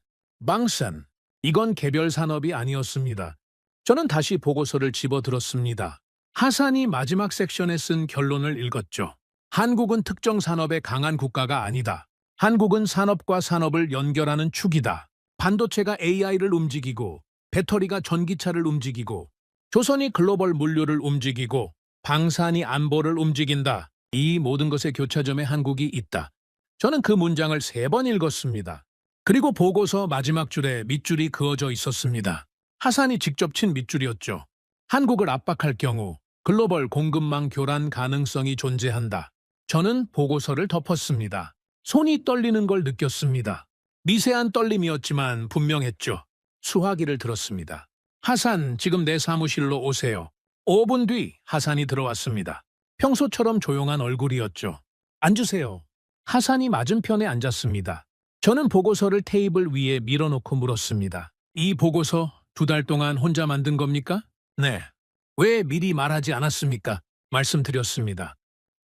방산. 이건 개별 산업이 아니었습니다. 저는 다시 보고서를 집어들었습니다. 하산이 마지막 섹션에 쓴 결론을 읽었죠. 한국은 특정 산업의 강한 국가가 아니다. 한국은 산업과 산업을 연결하는 축이다. 반도체가 AI를 움직이고, 배터리가 전기차를 움직이고, 조선이 글로벌 물류를 움직이고, 방산이 안보를 움직인다. 이 모든 것의 교차점에 한국이 있다. 저는 그 문장을 3번 읽었습니다. 그리고 보고서 마지막 줄에 밑줄이 그어져 있었습니다. 하산이 직접 친 밑줄이었죠. 한국을 압박할 경우 글로벌 공급망 교란 가능성이 존재한다. 저는 보고서를 덮었습니다. 손이 떨리는 걸 느꼈습니다. 미세한 떨림이었지만 분명했죠. 수화기를 들었습니다. 하산, 지금 내 사무실로 오세요. 5분 뒤 하산이 들어왔습니다. 평소처럼 조용한 얼굴이었죠. 앉으세요. 하산이 맞은편에 앉았습니다. 저는 보고서를 테이블 위에 밀어놓고 물었습니다. 이 보고서 2달 동안 혼자 만든 겁니까? 네. 왜 미리 말하지 않았습니까? 말씀드렸습니다.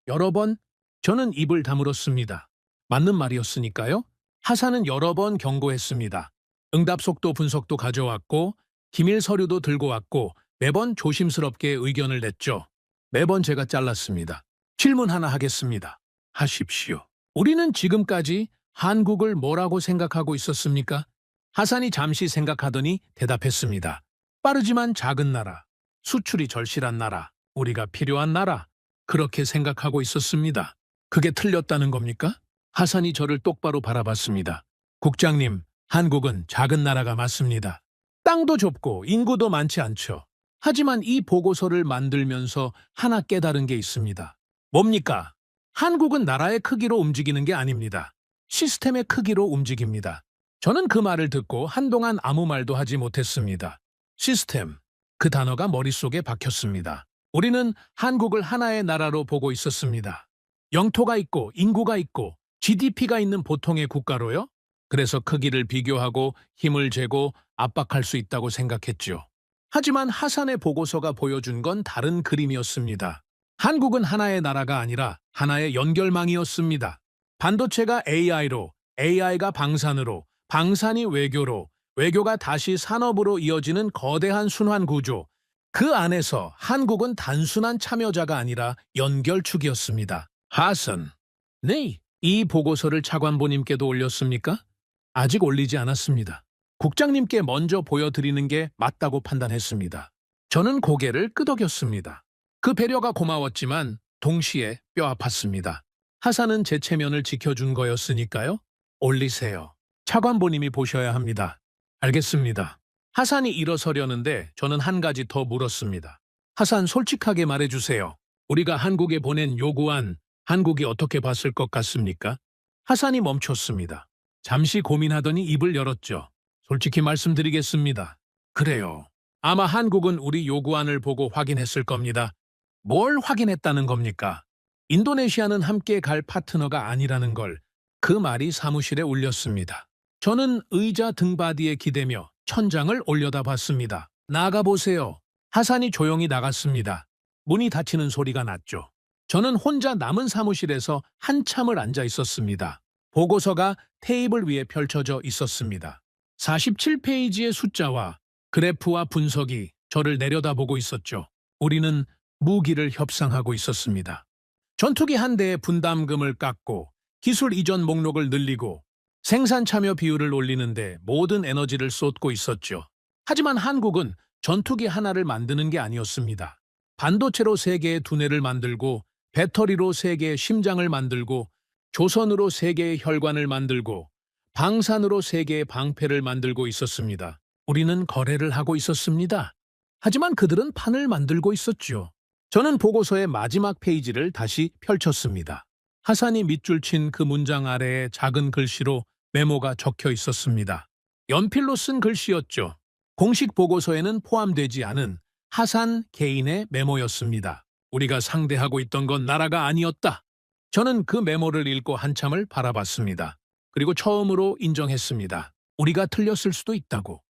여러 번 저는 입을 다물었습니다. 맞는 말이었으니까요. 하산은 여러 번 경고했습니다. 응답 속도 분석도 가져왔고 기밀 서류도 들고 왔고 매번 조심스럽게 의견을 냈죠. 매번 제가 잘랐습니다. 질문 하나 하겠습니다. 하십시오. 우리는 지금까지 한국을 뭐라고 생각하고 있었습니까? 하산이 잠시 생각하더니 대답했습니다. 빠르지만 작은 나라, 수출이 절실한 나라, 우리가 필요한 나라, 그렇게 생각하고 있었습니다. 그게 틀렸다는 겁니까? 하산이 저를 똑바로 바라봤습니다. 국장님, 한국은 작은 나라가 맞습니다. 땅도 좁고 인구도 많지 않죠. 하지만 이 보고서를 만들면서 하나 깨달은 게 있습니다. 뭡니까? 한국은 나라의 크기로 움직이는 게 아닙니다. 시스템의 크기로 움직입니다. 저는 그 말을 듣고 한동안 아무 말도 하지 못했습니다. 시스템, 그 단어가 머릿속에 박혔습니다. 우리는 한국을 하나의 나라로 보고 있었습니다. 영토가 있고 인구가 있고 GDP가 있는 보통의 국가로요? 그래서 크기를 비교하고 힘을 재고 압박할 수 있다고 생각했죠. 하지만 하산의 보고서가 보여준 건 다른 그림이었습니다. 한국은 하나의 나라가 아니라 하나의 연결망이었습니다. 반도체가 AI로, AI가 방산으로, 방산이 외교로, 외교가 다시 산업으로 이어지는 거대한 순환 구조. 그 안에서 한국은 단순한 참여자가 아니라 연결축이었습니다. 하산. 네, 이 보고서를 차관보님께도 올렸습니까? 아직 올리지 않았습니다. 국장님께 먼저 보여드리는 게 맞다고 판단했습니다. 저는 고개를 끄덕였습니다. 그 배려가 고마웠지만 동시에 뼈 아팠습니다. 하산은 제 체면을 지켜준 거였으니까요. 올리세요. 차관보님이 보셔야 합니다. 알겠습니다. 하산이 일어서려는데 저는 한 가지 더 물었습니다. 하산, 솔직하게 말해주세요. 우리가 한국에 보낸 요구안, 한국이 어떻게 봤을 것 같습니까? 하산이 멈췄습니다. 잠시 고민하더니 입을 열었죠. 솔직히 말씀드리겠습니다. 그래요. 아마 한국은 우리 요구안을 보고 확인했을 겁니다. 뭘 확인했다는 겁니까? 인도네시아는 함께 갈 파트너가 아니라는 걸. 그 말이 사무실에 울렸습니다. 저는 의자 등받이에 기대며 천장을 올려다봤습니다. 나가보세요. 하산이 조용히 나갔습니다. 문이 닫히는 소리가 났죠. 저는 혼자 남은 사무실에서 한참을 앉아 있었습니다. 보고서가 테이블 위에 펼쳐져 있었습니다. 47페이지의 숫자와 그래프와 분석이 저를 내려다보고 있었죠. 우리는 무기를 협상하고 있었습니다. 전투기 한 대의 분담금을 깎고 기술 이전 목록을 늘리고 생산 참여 비율을 올리는데 모든 에너지를 쏟고 있었죠. 하지만 한국은 전투기 하나를 만드는 게 아니었습니다. 반도체로 세계의 두뇌를 만들고 배터리로 세계의 심장을 만들고 조선으로 세계의 혈관을 만들고 방산으로 세계의 방패를 만들고 있었습니다. 우리는 거래를 하고 있었습니다. 하지만 그들은 판을 만들고 있었죠. 저는 보고서의 마지막 페이지를 다시 펼쳤습니다. 하산이 밑줄 친 그 문장 아래에 작은 글씨로 메모가 적혀 있었습니다. 연필로 쓴 글씨였죠. 공식 보고서에는 포함되지 않은 하산 개인의 메모였습니다. 우리가 상대하고 있던 건 나라가 아니었다. 저는 그 메모를 읽고 한참을 바라봤습니다. 그리고 처음으로 인정했습니다. 우리가 틀렸을 수도 있다고.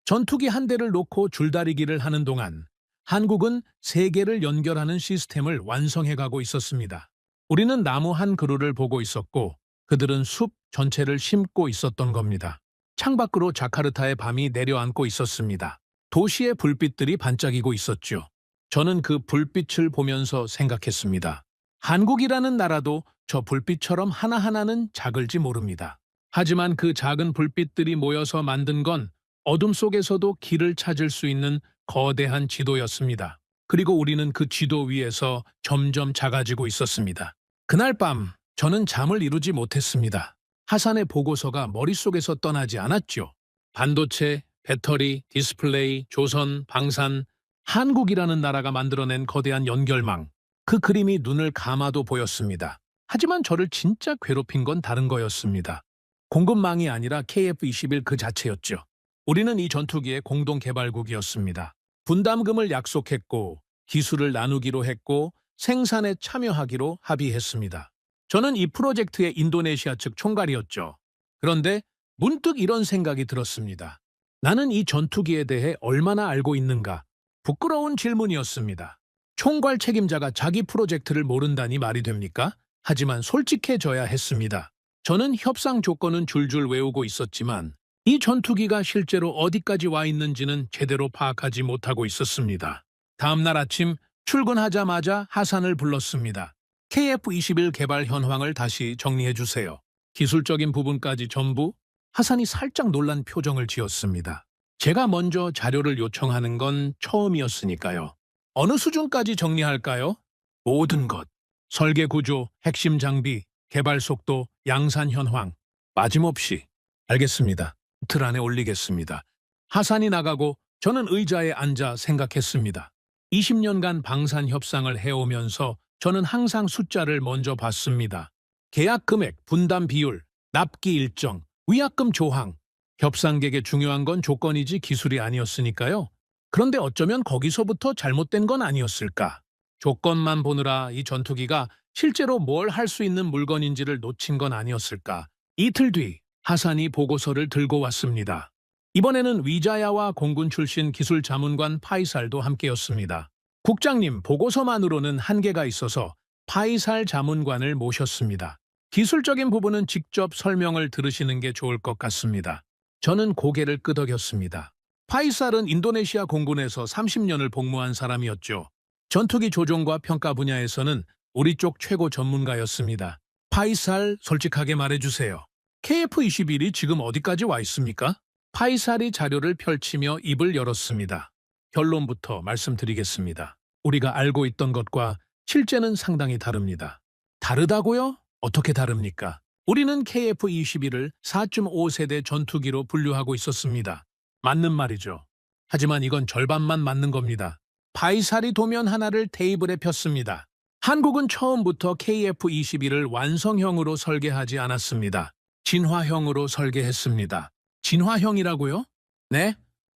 전투기 한 대를 놓고 줄다리기를 하는 동안 한국은 세계를 연결하는 시스템을 완성해가고 있었습니다. 우리는 나무 한 그루를 보고 있었고 그들은 숲 전체를 심고 있었던 겁니다. 창밖으로 자카르타의 밤이 내려앉고 있었습니다. 도시의 불빛들이 반짝이고 있었죠. 저는 그 불빛을 보면서 생각했습니다. 한국이라는 나라도 저 불빛처럼 하나하나는 작을지 모릅니다. 하지만 그 작은 불빛들이 모여서 만든 건 어둠 속에서도 길을 찾을 수 있는 거대한 지도였습니다. 그리고 우리는 그 지도 위에서 점점 작아지고 있었습니다. 그날 밤 저는 잠을 이루지 못했습니다. 하산의 보고서가 머릿속에서 떠나지 않았죠. 반도체, 배터리, 디스플레이, 조선, 방산, 한국이라는 나라가 만들어낸 거대한 연결망. 그 그림이 눈을 감아도 보였습니다. 하지만 저를 진짜 괴롭힌 건 다른 거였습니다. 공급망이 아니라 KF-21 그 자체였죠. 우리는 이 전투기의 공동 개발국이었습니다. 분담금을 약속했고 기술을 나누기로 했고 생산에 참여하기로 합의했습니다. 저는 이 프로젝트의 인도네시아 측 총괄이었죠. 그런데 문득 이런 생각이 들었습니다. 나는 이 전투기에 대해 얼마나 알고 있는가? 부끄러운 질문이었습니다. 총괄 책임자가 자기 프로젝트를 모른다니 말이 됩니까? 하지만 솔직해져야 했습니다. 저는 협상 조건은 줄줄 외우고 있었지만 이 전투기가 실제로 어디까지 와 있는지는 제대로 파악하지 못하고 있었습니다. 다음 날 아침 출근하자마자 하산을 불렀습니다. KF-21 개발 현황을 다시 정리해 주세요. 기술적인 부분까지 전부. 하산이 살짝 놀란 표정을 지었습니다. 제가 먼저 자료를 요청하는 건 처음이었으니까요. 어느 수준까지 정리할까요? 모든 것. 설계 구조, 핵심 장비, 개발 속도, 양산 현황. 빠짐없이. 알겠습니다. 이틀 안에 올리겠습니다. 하산이 나가고 저는 의자에 앉아 생각했습니다. 20년간 방산 협상을 해오면서 저는 항상 숫자를 먼저 봤습니다. 계약 금액, 분담 비율, 납기 일정, 위약금 조항. 협상객에 중요한 건 조건이지 기술이 아니었으니까요. 그런데 어쩌면 거기서부터 잘못된 건 아니었을까? 조건만 보느라 이 전투기가 실제로 뭘 할 수 있는 물건인지를 놓친 건 아니었을까? 이틀 뒤 하산이 보고서를 들고 왔습니다. 이번에는 위자야와 공군 출신 기술 자문관 파이살도 함께였습니다. 국장님, 보고서만으로는 한계가 있어서 파이살 자문관을 모셨습니다. 기술적인 부분은 직접 설명을 들으시는 게 좋을 것 같습니다. 저는 고개를 끄덕였습니다. 파이살은 인도네시아 공군에서 30년을 복무한 사람이었죠. 전투기 조종과 평가 분야에서는 우리 쪽 최고 전문가였습니다. 파이살, 솔직하게 말해주세요. KF-21이 지금 어디까지 와 있습니까? 파이살이 자료를 펼치며 입을 열었습니다. 결론부터 말씀드리겠습니다. 우리가 알고 있던 것과 실제는 상당히 다릅니다. 다르다고요? 어떻게 다릅니까? 우리는 KF-21을 4.5세대 전투기로 분류하고 있었습니다. 맞는 말이죠. 하지만 이건 절반만 맞는 겁니다. 파이살이 도면 하나를 테이블에 폈습니다. 한국은 처음부터 KF-21을 완성형으로 설계하지 않았습니다. 진화형으로 설계했습니다. 진화형이라고요? 네.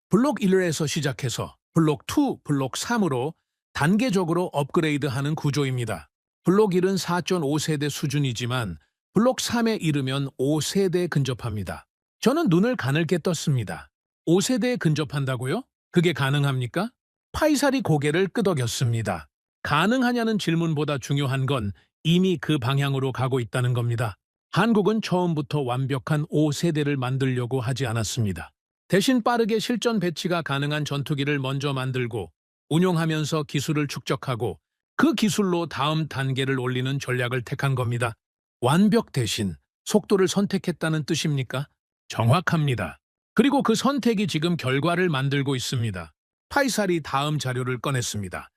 블록 1에서 시작해서 블록 2, 블록 3으로 단계적으로 업그레이드하는 구조입니다. 블록 1은 4.5세대 수준이지만 블록 3에 이르면 5세대에 근접합니다. 저는 눈을 가늘게 떴습니다. 5세대에 근접한다고요? 그게 가능합니까? 파이살이 고개를 끄덕였습니다. 가능하냐는 질문보다 중요한 건 이미 그 방향으로 가고 있다는 겁니다. 한국은 처음부터 완벽한 5세대를 만들려고 하지 않았습니다. 대신 빠르게 실전 배치가 가능한 전투기를 먼저 만들고 운용하면서 기술을 축적하고 그 기술로 다음 단계를 올리는 전략을 택한 겁니다. 완벽 대신 속도를 선택했다는 뜻입니까? 정확합니다. 그리고 그 선택이 지금 결과를 만들고 있습니다. 파이살이 다음 자료를 꺼냈습니다.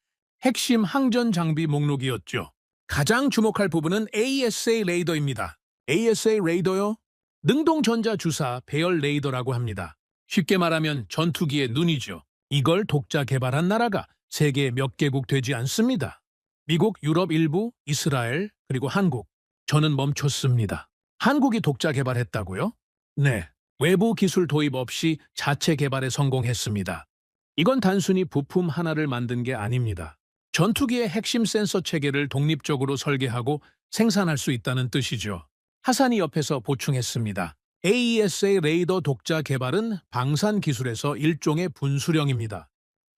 핵심 항전 장비 목록이었죠. 가장 주목할 부분은 ASA 레이더입니다. ASA 레이더요? 능동전자 주사 배열 레이더라고 합니다. 쉽게 말하면 전투기의 눈이죠. 이걸 독자 개발한 나라가 세계 몇 개국 되지 않습니다. 미국, 유럽 일부, 이스라엘, 그리고 한국. 저는 멈췄습니다. 한국이 독자 개발했다고요? 네. 외부 기술 도입 없이 자체 개발에 성공했습니다. 이건 단순히 부품 하나를 만든 게 아닙니다. 전투기의 핵심 센서 체계를 독립적으로 설계하고 생산할 수 있다는 뜻이죠. 하산이 옆에서 보충했습니다. AESA 레이더 독자 개발은 방산 기술에서 일종의 분수령입니다.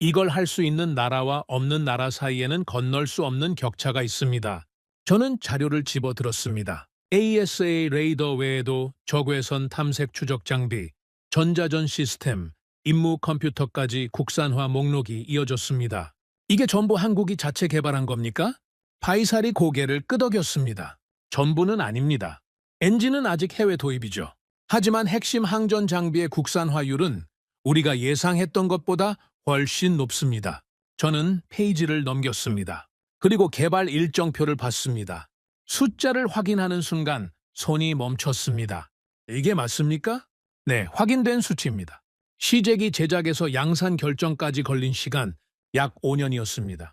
이걸 할 수 있는 나라와 없는 나라 사이에는 건널 수 없는 격차가 있습니다. 저는 자료를 집어들었습니다. ASA 레이더 외에도 적외선 탐색 추적 장비, 전자전 시스템, 임무 컴퓨터까지 국산화 목록이 이어졌습니다. 이게 전부 한국이 자체 개발한 겁니까? 파이살이 고개를 끄덕였습니다. 전부는 아닙니다. 엔진은 아직 해외 도입이죠. 하지만 핵심 항전 장비의 국산화율은 우리가 예상했던 것보다 훨씬 높습니다. 저는 페이지를 넘겼습니다. 그리고 개발 일정표를 봤습니다. 숫자를 확인하는 순간 손이 멈췄습니다. 이게 맞습니까? 네, 확인된 수치입니다. 시제기 제작에서 양산 결정까지 걸린 시간 약 5년이었습니다.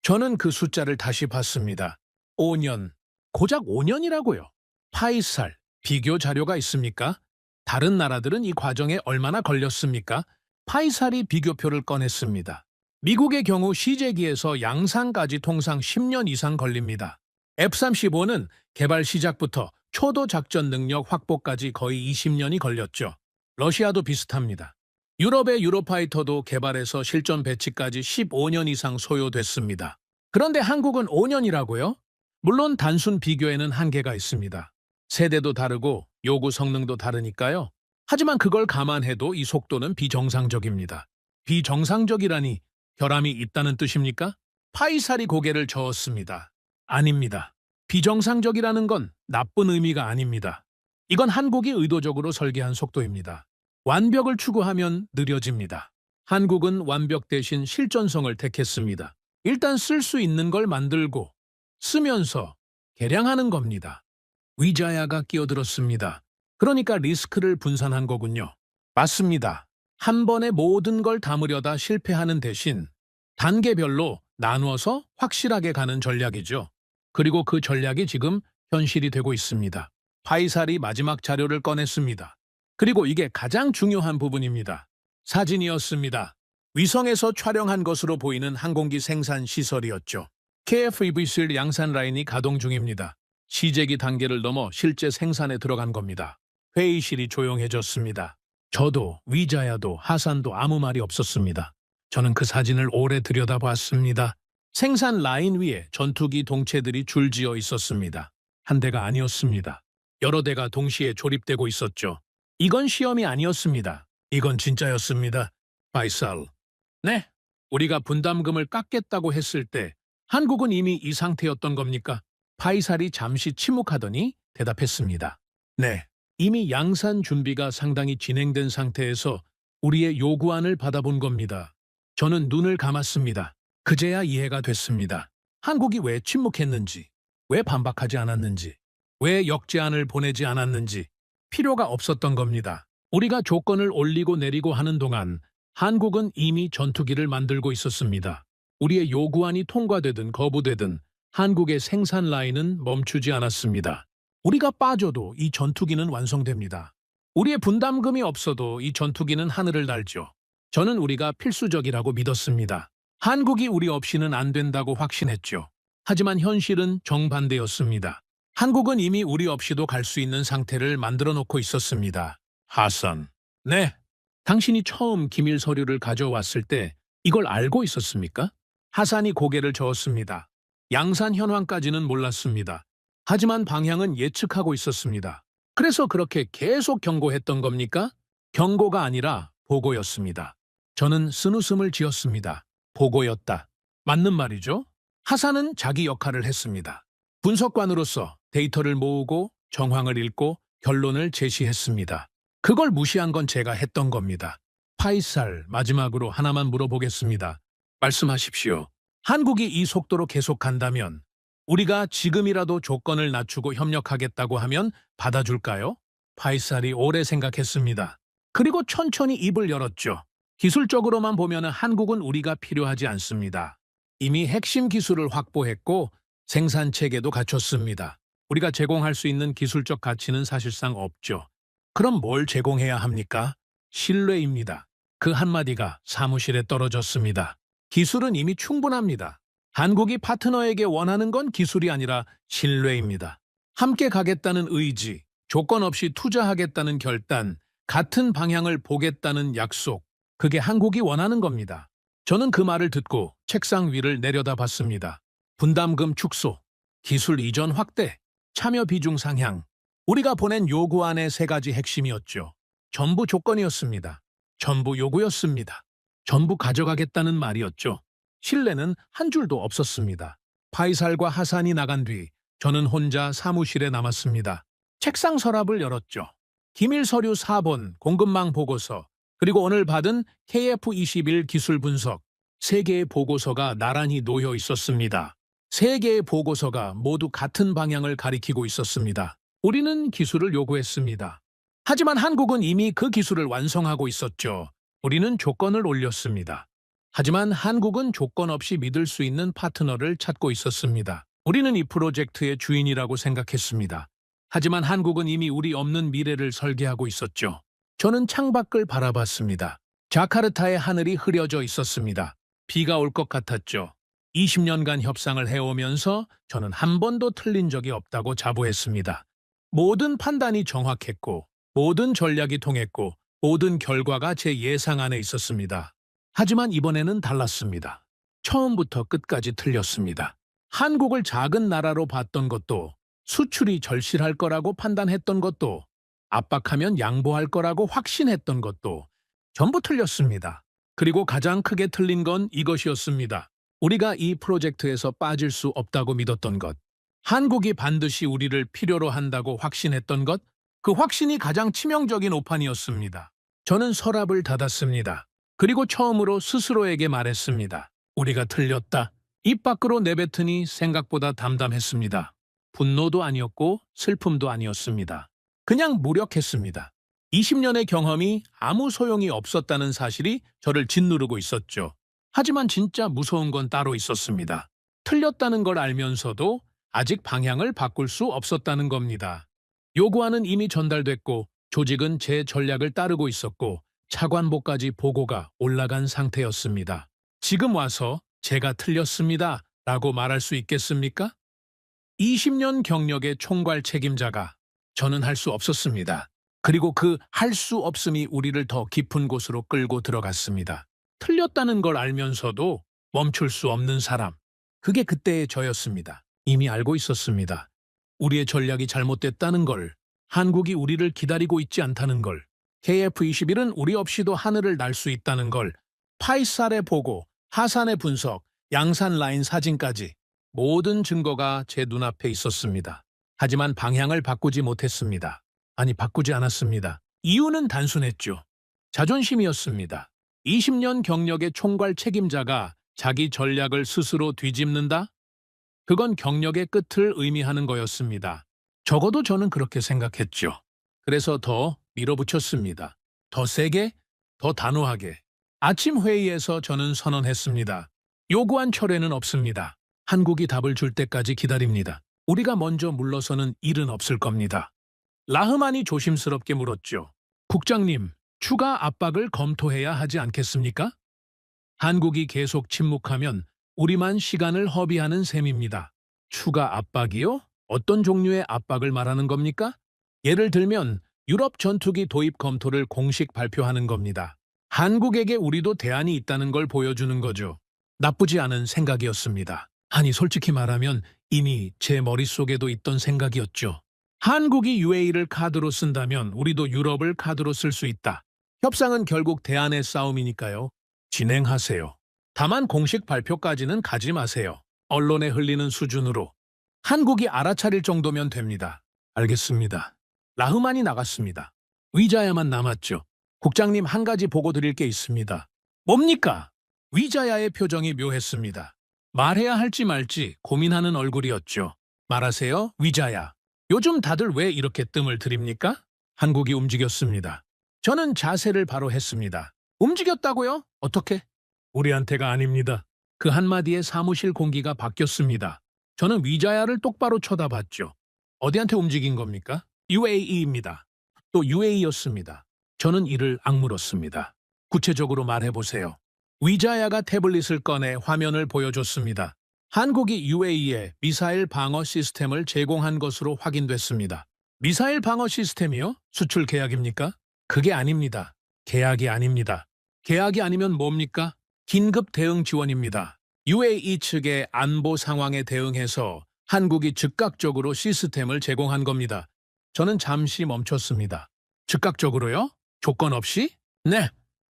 저는 그 숫자를 다시 봤습니다. 5년. 고작 5년이라고요. 파이살, 비교 자료가 있습니까? 다른 나라들은 이 과정에 얼마나 걸렸습니까? 파이살이 비교표를 꺼냈습니다. 미국의 경우 시제기에서 양산까지 통상 10년 이상 걸립니다. F-35는 개발 시작부터 초도 작전 능력 확보까지 거의 20년이 걸렸죠. 러시아도 비슷합니다. 유럽의 유로파이터도 개발에서 실전 배치까지 15년 이상 소요됐습니다. 그런데 한국은 5년이라고요? 물론 단순 비교에는 한계가 있습니다. 세대도 다르고 요구 성능도 다르니까요. 하지만 그걸 감안해도 이 속도는 비정상적입니다. 비정상적이라니 결함이 있다는 뜻입니까? 파이살이 고개를 저었습니다. 아닙니다. 비정상적이라는 건 나쁜 의미가 아닙니다. 이건 한국이 의도적으로 설계한 속도입니다. 완벽을 추구하면 느려집니다. 한국은 완벽 대신 실전성을 택했습니다. 일단 쓸 수 있는 걸 만들고 쓰면서 개량하는 겁니다. 위자야가 끼어들었습니다. 그러니까 리스크를 분산한 거군요. 맞습니다. 한 번에 모든 걸 담으려다 실패하는 대신 단계별로 나누어서 확실하게 가는 전략이죠. 그리고 그 전략이 지금 현실이 되고 있습니다. 파이살이 마지막 자료를 꺼냈습니다. 그리고 이게 가장 중요한 부분입니다. 사진이었습니다. 위성에서 촬영한 것으로 보이는 항공기 생산 시설이었죠. KF-21 양산 라인이 가동 중입니다. 시제기 단계를 넘어 실제 생산에 들어간 겁니다. 회의실이 조용해졌습니다. 저도 위자야도 하산도 아무 말이 없었습니다. 저는 그 사진을 오래 들여다봤습니다. 생산 라인 위에 전투기 동체들이 줄지어 있었습니다. 한 대가 아니었습니다. 여러 대가 동시에 조립되고 있었죠. 이건 시험이 아니었습니다. 이건 진짜였습니다. 파이살. 네, 우리가 분담금을 깎겠다고 했을 때 한국은 이미 이 상태였던 겁니까? 파이살이 잠시 침묵하더니 대답했습니다. 네, 이미 양산 준비가 상당히 진행된 상태에서 우리의 요구안을 받아본 겁니다. 저는 눈을 감았습니다. 그제야 이해가 됐습니다. 한국이 왜 침묵했는지, 왜 반박하지 않았는지, 왜 역제안을 보내지 않았는지 필요가 없었던 겁니다. 우리가 조건을 올리고 내리고 하는 동안 한국은 이미 전투기를 만들고 있었습니다. 우리의 요구안이 통과되든 거부되든 한국의 생산 라인은 멈추지 않았습니다. 우리가 빠져도 이 전투기는 완성됩니다. 우리의 분담금이 없어도 이 전투기는 하늘을 날죠. 저는 우리가 필수적이라고 믿었습니다. 한국이 우리 없이는 안 된다고 확신했죠. 하지만 현실은 정반대였습니다. 한국은 이미 우리 없이도 갈 수 있는 상태를 만들어 놓고 있었습니다. 하산. 네. 당신이 처음 기밀 서류를 가져왔을 때 이걸 알고 있었습니까? 하산이 고개를 저었습니다. 양산 현황까지는 몰랐습니다. 하지만 방향은 예측하고 있었습니다. 그래서 그렇게 계속 경고했던 겁니까? 경고가 아니라 보고였습니다. 저는 쓴웃음을 지었습니다. 보고였다. 맞는 말이죠? 하산은 자기 역할을 했습니다. 분석관으로서 데이터를 모으고 정황을 읽고 결론을 제시했습니다. 그걸 무시한 건 제가 했던 겁니다. 파이살, 마지막으로 하나만 물어보겠습니다. 말씀하십시오. 한국이 이 속도로 계속 간다면 우리가 지금이라도 조건을 낮추고 협력하겠다고 하면 받아줄까요? 파이살이 오래 생각했습니다. 그리고 천천히 입을 열었죠. 기술적으로만 보면 한국은 우리가 필요하지 않습니다. 이미 핵심 기술을 확보했고 생산 체계도 갖췄습니다. 우리가 제공할 수 있는 기술적 가치는 사실상 없죠. 그럼 뭘 제공해야 합니까? 신뢰입니다. 그 한마디가 사무실에 떨어졌습니다. 기술은 이미 충분합니다. 한국이 파트너에게 원하는 건 기술이 아니라 신뢰입니다. 함께 가겠다는 의지, 조건 없이 투자하겠다는 결단, 같은 방향을 보겠다는 약속, 그게 한국이 원하는 겁니다. 저는 그 말을 듣고 책상 위를 내려다봤습니다. 분담금 축소, 기술 이전 확대, 참여 비중 상향. 우리가 보낸 요구안의 세 가지 핵심이었죠. 전부 조건이었습니다. 전부 요구였습니다. 전부 가져가겠다는 말이었죠. 신뢰는 한 줄도 없었습니다. 파이살과 하산이 나간 뒤 저는 혼자 사무실에 남았습니다. 책상 서랍을 열었죠. 기밀 서류 4번, 공급망 보고서, 그리고 오늘 받은 KF21 기술 분석, 3개의 보고서가 나란히 놓여 있었습니다. 3개의 보고서가 모두 같은 방향을 가리키고 있었습니다. 우리는 기술을 요구했습니다. 하지만 한국은 이미 그 기술을 완성하고 있었죠. 우리는 조건을 올렸습니다. 하지만 한국은 조건 없이 믿을 수 있는 파트너를 찾고 있었습니다. 우리는 이 프로젝트의 주인이라고 생각했습니다. 하지만 한국은 이미 우리 없는 미래를 설계하고 있었죠. 저는 창밖을 바라봤습니다. 자카르타의 하늘이 흐려져 있었습니다. 비가 올 것 같았죠. 20년간 협상을 해오면서 저는 한 번도 틀린 적이 없다고 자부했습니다. 모든 판단이 정확했고, 모든 전략이 통했고, 모든 결과가 제 예상 안에 있었습니다. 하지만 이번에는 달랐습니다. 처음부터 끝까지 틀렸습니다. 한국을 작은 나라로 봤던 것도, 수출이 절실할 거라고 판단했던 것도, 압박하면 양보할 거라고 확신했던 것도 전부 틀렸습니다. 그리고 가장 크게 틀린 건 이것이었습니다. 우리가 이 프로젝트에서 빠질 수 없다고 믿었던 것, 한국이 반드시 우리를 필요로 한다고 확신했던 것, 그 확신이 가장 치명적인 오판이었습니다. 저는 서랍을 닫았습니다. 그리고 처음으로 스스로에게 말했습니다. 우리가 틀렸다. 입 밖으로 내뱉으니 생각보다 담담했습니다. 분노도 아니었고 슬픔도 아니었습니다. 그냥 무력했습니다. 20년의 경험이 아무 소용이 없었다는 사실이 저를 짓누르고 있었죠. 하지만 진짜 무서운 건 따로 있었습니다. 틀렸다는 걸 알면서도 아직 방향을 바꿀 수 없었다는 겁니다. 요구안은 이미 전달됐고 조직은 제 전략을 따르고 있었고 차관보까지 보고가 올라간 상태였습니다. 지금 와서 제가 틀렸습니다 라고 말할 수 있겠습니까? 20년 경력의 총괄 책임자가 저는 할 수 없었습니다. 그리고 그 할 수 없음이 우리를 더 깊은 곳으로 끌고 들어갔습니다. 틀렸다는 걸 알면서도 멈출 수 없는 사람. 그게 그때의 저였습니다. 이미 알고 있었습니다. 우리의 전략이 잘못됐다는 걸, 한국이 우리를 기다리고 있지 않다는 걸, KF21은 우리 없이도 하늘을 날 수 있다는 걸, 파이살의 보고, 하산의 분석, 양산 라인 사진까지 모든 증거가 제 눈앞에 있었습니다. 하지만 방향을 바꾸지 못했습니다. 아니, 바꾸지 않았습니다. 이유는 단순했죠. 자존심이었습니다. 20년 경력의 총괄 책임자가 자기 전략을 스스로 뒤집는다? 그건 경력의 끝을 의미하는 거였습니다. 적어도 저는 그렇게 생각했죠. 그래서 더 밀어붙였습니다. 더 세게, 더 단호하게. 아침 회의에서 저는 선언했습니다. 요구한 철회는 없습니다. 한국이 답을 줄 때까지 기다립니다. 우리가 먼저 물러서는 일은 없을 겁니다. 라흐만이 조심스럽게 물었죠. 국장님, 추가 압박을 검토해야 하지 않겠습니까? 한국이 계속 침묵하면 우리만 시간을 허비하는 셈입니다. 추가 압박이요? 어떤 종류의 압박을 말하는 겁니까? 예를 들면 유럽 전투기 도입 검토를 공식 발표하는 겁니다. 한국에게 우리도 대안이 있다는 걸 보여주는 거죠. 나쁘지 않은 생각이었습니다. 아니, 솔직히 말하면 이미 제 머릿속에도 있던 생각이었죠. 한국이 UAE를 카드로 쓴다면 우리도 유럽을 카드로 쓸 수 있다. 협상은 결국 대안의 싸움이니까요. 진행하세요. 다만 공식 발표까지는 가지 마세요. 언론에 흘리는 수준으로. 한국이 알아차릴 정도면 됩니다. 알겠습니다. 라흐만이 나갔습니다. 위자야만 남았죠. 국장님, 한 가지 보고 드릴 게 있습니다. 뭡니까? 위자야의 표정이 묘했습니다. 말해야 할지 말지 고민하는 얼굴이었죠. 말하세요, 위자야. 요즘 다들 왜 이렇게 뜸을 들입니까? 한국이 움직였습니다. 저는 자세를 바로 했습니다. 움직였다고요? 어떻게? 우리한테가 아닙니다. 그 한마디에 사무실 공기가 바뀌었습니다. 저는 위자야를 똑바로 쳐다봤죠. 어디한테 움직인 겁니까? UAE입니다. 또 UAE였습니다. 저는 이를 악물었습니다. 구체적으로 말해보세요. 위자야가 태블릿을 꺼내 화면을 보여줬습니다. 한국이 UAE에 미사일 방어 시스템을 제공한 것으로 확인됐습니다. 미사일 방어 시스템이요? 수출 계약입니까? 그게 아닙니다. 계약이 아닙니다. 계약이 아니면 뭡니까? 긴급 대응 지원입니다. UAE 측의 안보 상황에 대응해서 한국이 즉각적으로 시스템을 제공한 겁니다. 저는 잠시 멈췄습니다. 즉각적으로요? 조건 없이? 네.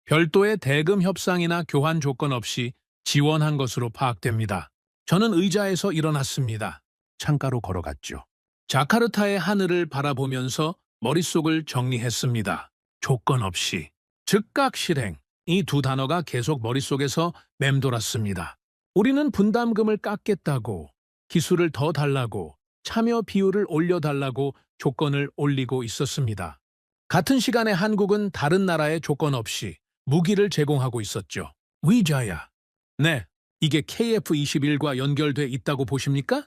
별도의 대금 협상이나 교환 조건 없이 지원한 것으로 파악됩니다. 저는 의자에서 일어났습니다. 창가로 걸어갔죠. 자카르타의 하늘을 바라보면서 머릿속을 정리했습니다. 조건 없이. 즉각 실행. 이 두 단어가 계속 머릿속에서 맴돌았습니다. 우리는 분담금을 깎겠다고, 기술을 더 달라고, 참여 비율을 올려달라고 조건을 올리고 있었습니다. 같은 시간에 한국은 다른 나라의 조건 없이 무기를 제공하고 있었죠. 위자야. 네, 이게 KF-21과 연결돼 있다고 보십니까?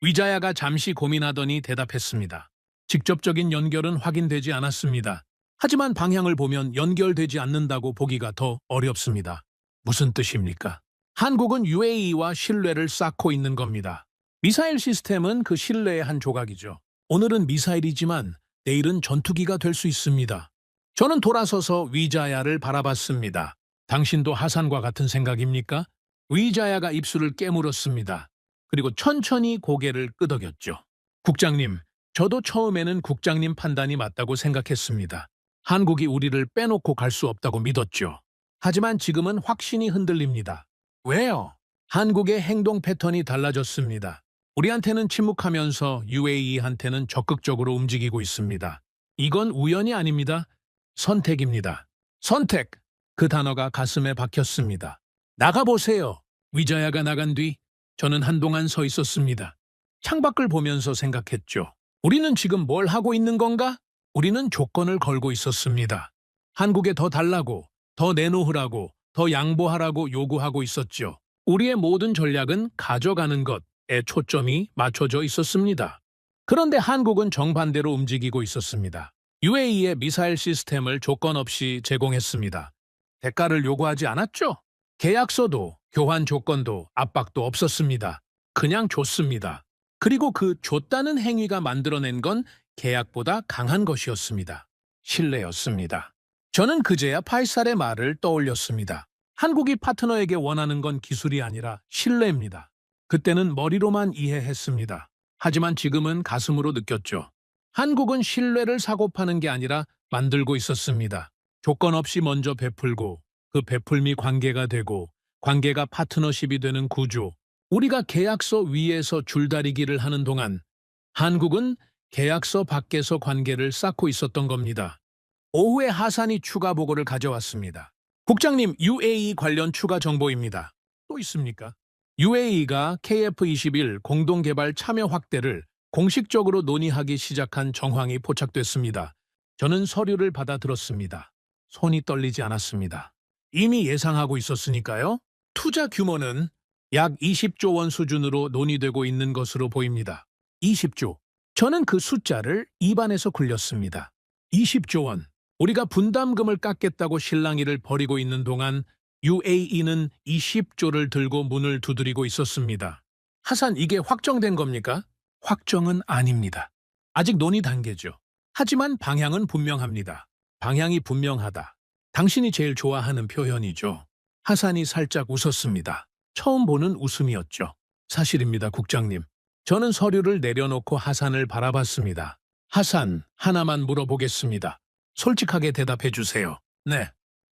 위자야가 잠시 고민하더니 대답했습니다. 직접적인 연결은 확인되지 않았습니다. 하지만 방향을 보면 연결되지 않는다고 보기가 더 어렵습니다. 무슨 뜻입니까? 한국은 UAE와 신뢰를 쌓고 있는 겁니다. 미사일 시스템은 그 신뢰의 한 조각이죠. 오늘은 미사일이지만 내일은 전투기가 될 수 있습니다. 저는 돌아서서 위자야를 바라봤습니다. 당신도 하산과 같은 생각입니까? 위자야가 입술을 깨물었습니다. 그리고 천천히 고개를 끄덕였죠. 국장님, 저도 처음에는 국장님 판단이 맞다고 생각했습니다. 한국이 우리를 빼놓고 갈 수 없다고 믿었죠. 하지만 지금은 확신이 흔들립니다. 왜요? 한국의 행동 패턴이 달라졌습니다. 우리한테는 침묵하면서 UAE한테는 적극적으로 움직이고 있습니다. 이건 우연이 아닙니다. 선택입니다. 선택! 그 단어가 가슴에 박혔습니다. 나가보세요. 위자야가 나간 뒤 저는 한동안 서 있었습니다. 창밖을 보면서 생각했죠. 우리는 지금 뭘 하고 있는 건가? 우리는 조건을 걸고 있었습니다. 한국에 더 달라고, 더 내놓으라고, 더 양보하라고 요구하고 있었죠. 우리의 모든 전략은 가져가는 것에 초점이 맞춰져 있었습니다. 그런데 한국은 정반대로 움직이고 있었습니다. UAE의 미사일 시스템을 조건 없이 제공했습니다. 대가를 요구하지 않았죠? 계약서도, 교환 조건도, 압박도 없었습니다. 그냥 줬습니다. 그리고 그 줬다는 행위가 만들어낸 건 계약보다 강한 것이었습니다. 신뢰였습니다. 저는 그제야 파이살의 말을 떠올렸습니다. 한국이 파트너에게 원하는 건 기술이 아니라 신뢰입니다. 그때는 머리로만 이해했습니다. 하지만 지금은 가슴으로 느꼈죠. 한국은 신뢰를 사고 파는 게 아니라 만들고 있었습니다. 조건 없이 먼저 베풀고 그 베풀미 관계가 되고 관계가 파트너십이 되는 구조. 우리가 계약서 위에서 줄다리기를 하는 동안 한국은 계약서 밖에서 관계를 쌓고 있었던 겁니다. 오후에 하산이 추가 보고를 가져왔습니다. 국장님, UAE 관련 추가 정보입니다. 또 있습니까? UAE가 KF-21 공동개발 참여 확대를 공식적으로 논의하기 시작한 정황이 포착됐습니다. 저는 서류를 받아들었습니다. 손이 떨리지 않았습니다. 이미 예상하고 있었으니까요. 투자 규모는 약 20조 원 수준으로 논의되고 있는 것으로 보입니다. 20조. 저는 그 숫자를 입안에서 굴렸습니다. 20조 원. 우리가 분담금을 깎겠다고 실랑이를 벌이고 있는 동안 UAE는 20조를 들고 문을 두드리고 있었습니다. 하산, 이게 확정된 겁니까? 확정은 아닙니다. 아직 논의 단계죠. 하지만 방향은 분명합니다. 방향이 분명하다. 당신이 제일 좋아하는 표현이죠. 하산이 살짝 웃었습니다. 처음 보는 웃음이었죠. 사실입니다, 국장님. 저는 서류를 내려놓고 하산을 바라봤습니다. 하산, 하나만 물어보겠습니다. 솔직하게 대답해 주세요. 네.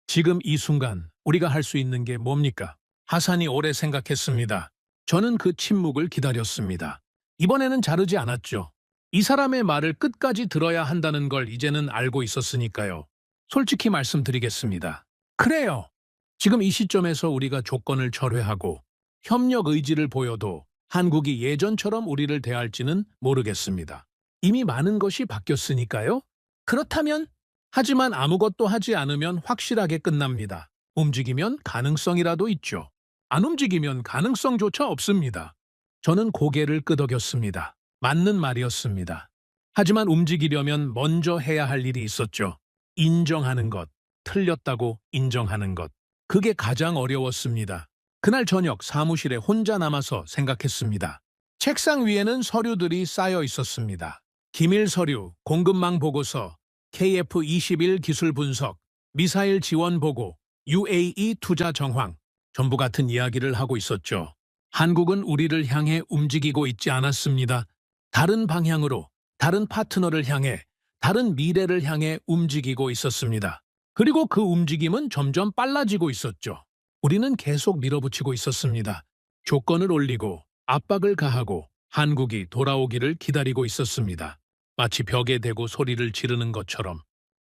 지금 이 순간 우리가 할 수 있는 게 뭡니까? 하산이 오래 생각했습니다. 저는 그 침묵을 기다렸습니다. 이번에는 자르지 않았죠. 이 사람의 말을 끝까지 들어야 한다는 걸 이제는 알고 있었으니까요. 솔직히 말씀드리겠습니다. 그래요. 지금 이 시점에서 우리가 조건을 철회하고 협력 의지를 보여도 한국이 예전처럼 우리를 대할지는 모르겠습니다. 이미 많은 것이 바뀌었으니까요. 그렇다면, 하지만 아무것도 하지 않으면 확실하게 끝납니다. 움직이면 가능성이라도 있죠. 안 움직이면 가능성조차 없습니다. 저는 고개를 끄덕였습니다. 맞는 말이었습니다. 하지만 움직이려면 먼저 해야 할 일이 있었죠. 인정하는 것, 틀렸다고 인정하는 것. 그게 가장 어려웠습니다. 그날 저녁 사무실에 혼자 남아서 생각했습니다. 책상 위에는 서류들이 쌓여 있었습니다. 기밀 서류, 공급망 보고서, KF-21 기술 분석, 미사일 지원 보고, UAE 투자 정황. 전부 같은 이야기를 하고 있었죠. 한국은 우리를 향해 움직이고 있지 않았습니다. 다른 방향으로, 다른 파트너를 향해, 다른 미래를 향해 움직이고 있었습니다. 그리고 그 움직임은 점점 빨라지고 있었죠. 우리는 계속 밀어붙이고 있었습니다. 조건을 올리고 압박을 가하고 한국이 돌아오기를 기다리고 있었습니다. 마치 벽에 대고 소리를 지르는 것처럼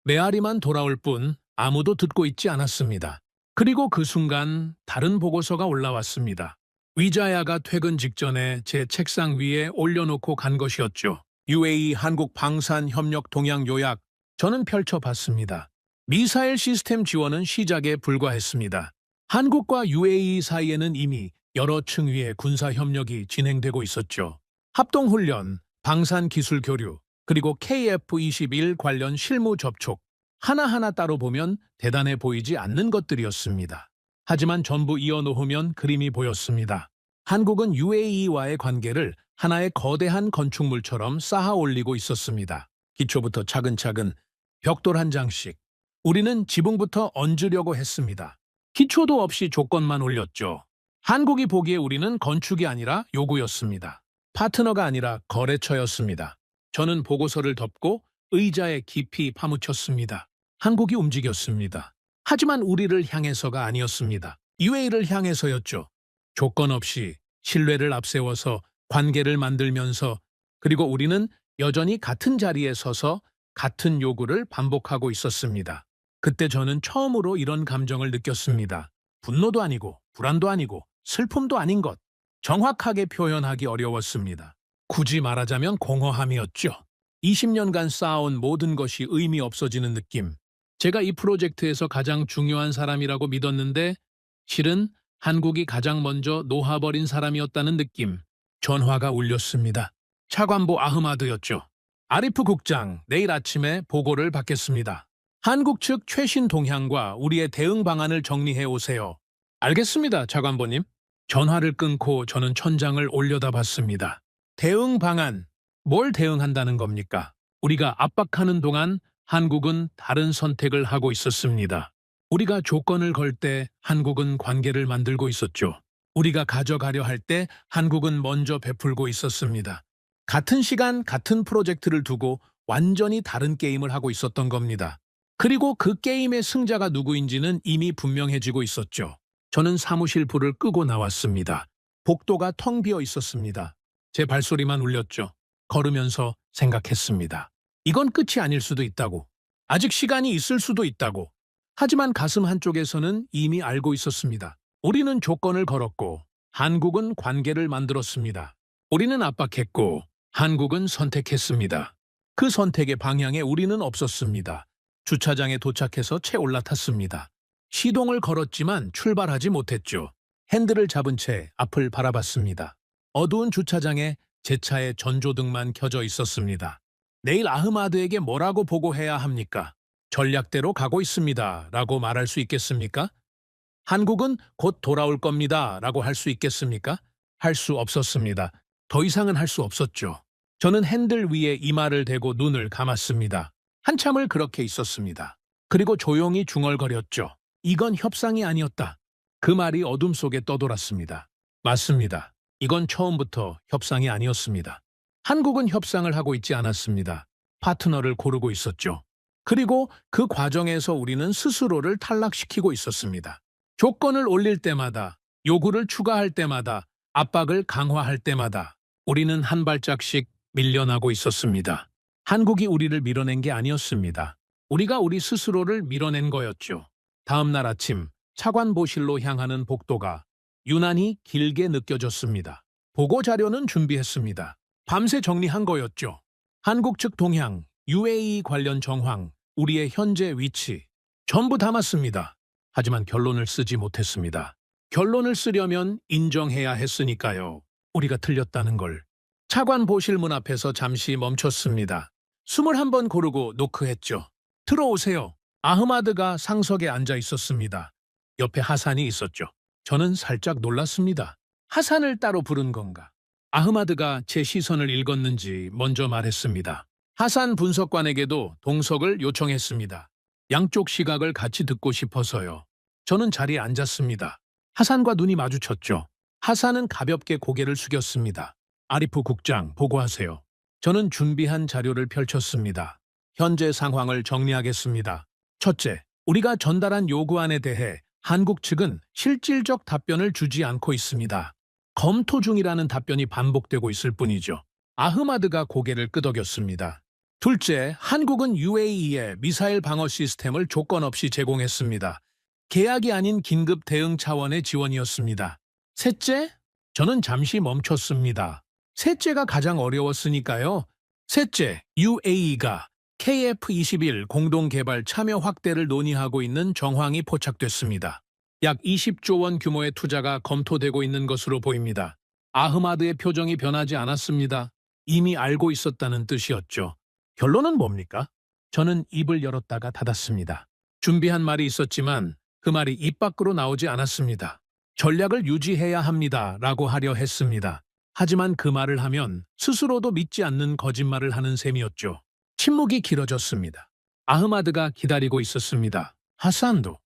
메아리만 돌아올 뿐 아무도 듣고 있지 않았습니다. 그리고 그 순간 다른 보고서가 올라왔습니다. 위자야가 퇴근 직전에 제 책상 위에 올려놓고 간 것이었죠. UAE 한국 방산 협력 동향 요약. 저는 펼쳐봤습니다. 미사일 시스템 지원은 시작에 불과했습니다. 한국과 UAE 사이에는 이미 여러 층위의 군사 협력이 진행되고 있었죠. 합동훈련, 방산 기술 교류, 그리고 KF-21 관련 실무 접촉. 하나하나 따로 보면 대단해 보이지 않는 것들이었습니다. 하지만 전부 이어놓으면 그림이 보였습니다. 한국은 UAE와의 관계를 하나의 거대한 건축물처럼 쌓아 올리고 있었습니다. 기초부터 차근차근 벽돌 한 장씩. 우리는 지붕부터 얹으려고 했습니다. 기초도 없이 조건만 올렸죠. 한국이 보기에 우리는 건축이 아니라 요구였습니다. 파트너가 아니라 거래처였습니다. 저는 보고서를 덮고 의자에 깊이 파묻혔습니다. 한국이 움직였습니다. 하지만 우리를 향해서가 아니었습니다. UAE를 향해서였죠. 조건 없이 신뢰를 앞세워서 관계를 만들면서, 그리고 우리는 여전히 같은 자리에 서서 같은 요구를 반복하고 있었습니다. 그때 저는 처음으로 이런 감정을 느꼈습니다. 분노도 아니고 불안도 아니고 슬픔도 아닌 것. 정확하게 표현하기 어려웠습니다. 굳이 말하자면 공허함이었죠. 20년간 쌓아온 모든 것이 의미 없어지는 느낌. 제가 이 프로젝트에서 가장 중요한 사람이라고 믿었는데 실은 한국이 가장 먼저 놓아버린 사람이었다는 느낌. 전화가 울렸습니다. 차관보 아흐마드였죠. 아리프 국장, 내일 아침에 보고를 받겠습니다. 한국 측 최신 동향과 우리의 대응 방안을 정리해 오세요. 알겠습니다, 차관보님. 전화를 끊고 저는 천장을 올려다봤습니다. 대응 방안, 뭘 대응한다는 겁니까? 우리가 압박하는 동안 한국은 다른 선택을 하고 있었습니다. 우리가 조건을 걸 때 한국은 관계를 만들고 있었죠. 우리가 가져가려 할 때 한국은 먼저 베풀고 있었습니다. 같은 시간, 같은 프로젝트를 두고 완전히 다른 게임을 하고 있었던 겁니다. 그리고 그 게임의 승자가 누구인지는 이미 분명해지고 있었죠. 저는 사무실 불을 끄고 나왔습니다. 복도가 텅 비어 있었습니다. 제 발소리만 울렸죠. 걸으면서 생각했습니다. 이건 끝이 아닐 수도 있다고. 아직 시간이 있을 수도 있다고. 하지만 가슴 한쪽에서는 이미 알고 있었습니다. 우리는 조건을 걸었고 한국은 관계를 만들었습니다. 우리는 압박했고 한국은 선택했습니다. 그 선택의 방향에 우리는 없었습니다. 주차장에 도착해서 채 올라탔습니다. 시동을 걸었지만 출발하지 못했죠. 핸들을 잡은 채 앞을 바라봤습니다. 어두운 주차장에 제 차의 전조등만 켜져 있었습니다. 내일 아흐마드에게 뭐라고 보고해야 합니까? 전략대로 가고 있습니다. 라고 말할 수 있겠습니까? 한국은 곧 돌아올 겁니다. 라고 할 수 있겠습니까? 할 수 없었습니다. 더 이상은 할 수 없었죠. 저는 핸들 위에 이마를 대고 눈을 감았습니다. 한참을 그렇게 있었습니다. 그리고 조용히 중얼거렸죠. 이건 협상이 아니었다. 그 말이 어둠 속에 떠돌았습니다. 맞습니다. 이건 처음부터 협상이 아니었습니다. 한국은 협상을 하고 있지 않았습니다. 파트너를 고르고 있었죠. 그리고 그 과정에서 우리는 스스로를 탈락시키고 있었습니다. 조건을 올릴 때마다, 요구를 추가할 때마다, 압박을 강화할 때마다 우리는 한 발짝씩 밀려나고 있었습니다. 한국이 우리를 밀어낸 게 아니었습니다. 우리가 우리 스스로를 밀어낸 거였죠. 다음 날 아침 차관보실로 향하는 복도가 유난히 길게 느껴졌습니다. 보고 자료는 준비했습니다. 밤새 정리한 거였죠. 한국 측 동향, UAE 관련 정황, 우리의 현재 위치 전부 담았습니다. 하지만 결론을 쓰지 못했습니다. 결론을 쓰려면 인정해야 했으니까요. 우리가 틀렸다는 걸. 차관보실 문 앞에서 잠시 멈췄습니다. 21번 고르고 노크했죠. 들어오세요. 아흐마드가 상석에 앉아 있었습니다. 옆에 하산이 있었죠. 저는 살짝 놀랐습니다. 하산을 따로 부른 건가? 아흐마드가 제 시선을 읽었는지 먼저 말했습니다. 하산 분석관에게도 동석을 요청했습니다. 양쪽 시각을 같이 듣고 싶어서요. 저는 자리에 앉았습니다. 하산과 눈이 마주쳤죠. 하산은 가볍게 고개를 숙였습니다. 아리프 국장, 보고하세요. 저는 준비한 자료를 펼쳤습니다. 현재 상황을 정리하겠습니다. 첫째, 우리가 전달한 요구안에 대해 한국 측은 실질적 답변을 주지 않고 있습니다. 검토 중이라는 답변이 반복되고 있을 뿐이죠. 아흐마드가 고개를 끄덕였습니다. 둘째, 한국은 UAE에 미사일 방어 시스템을 조건 없이 제공했습니다. 계약이 아닌 긴급 대응 차원의 지원이었습니다. 셋째, 저는 잠시 멈췄습니다. 셋째가 가장 어려웠으니까요. 셋째, UAE가 KF-21 공동개발 참여 확대를 논의하고 있는 정황이 포착됐습니다. 약 20조 원 규모의 투자가 검토되고 있는 것으로 보입니다. 아흐마드의 표정이 변하지 않았습니다. 이미 알고 있었다는 뜻이었죠. 결론은 뭡니까? 저는 입을 열었다가 닫았습니다. 준비한 말이 있었지만 그 말이 입 밖으로 나오지 않았습니다. 전략을 유지해야 합니다. 라고 하려 했습니다. 하지만 그 말을 하면 스스로도 믿지 않는 거짓말을 하는 셈이었죠. 침묵이 길어졌습니다. 아흐마드가 기다리고 있었습니다. 하산도.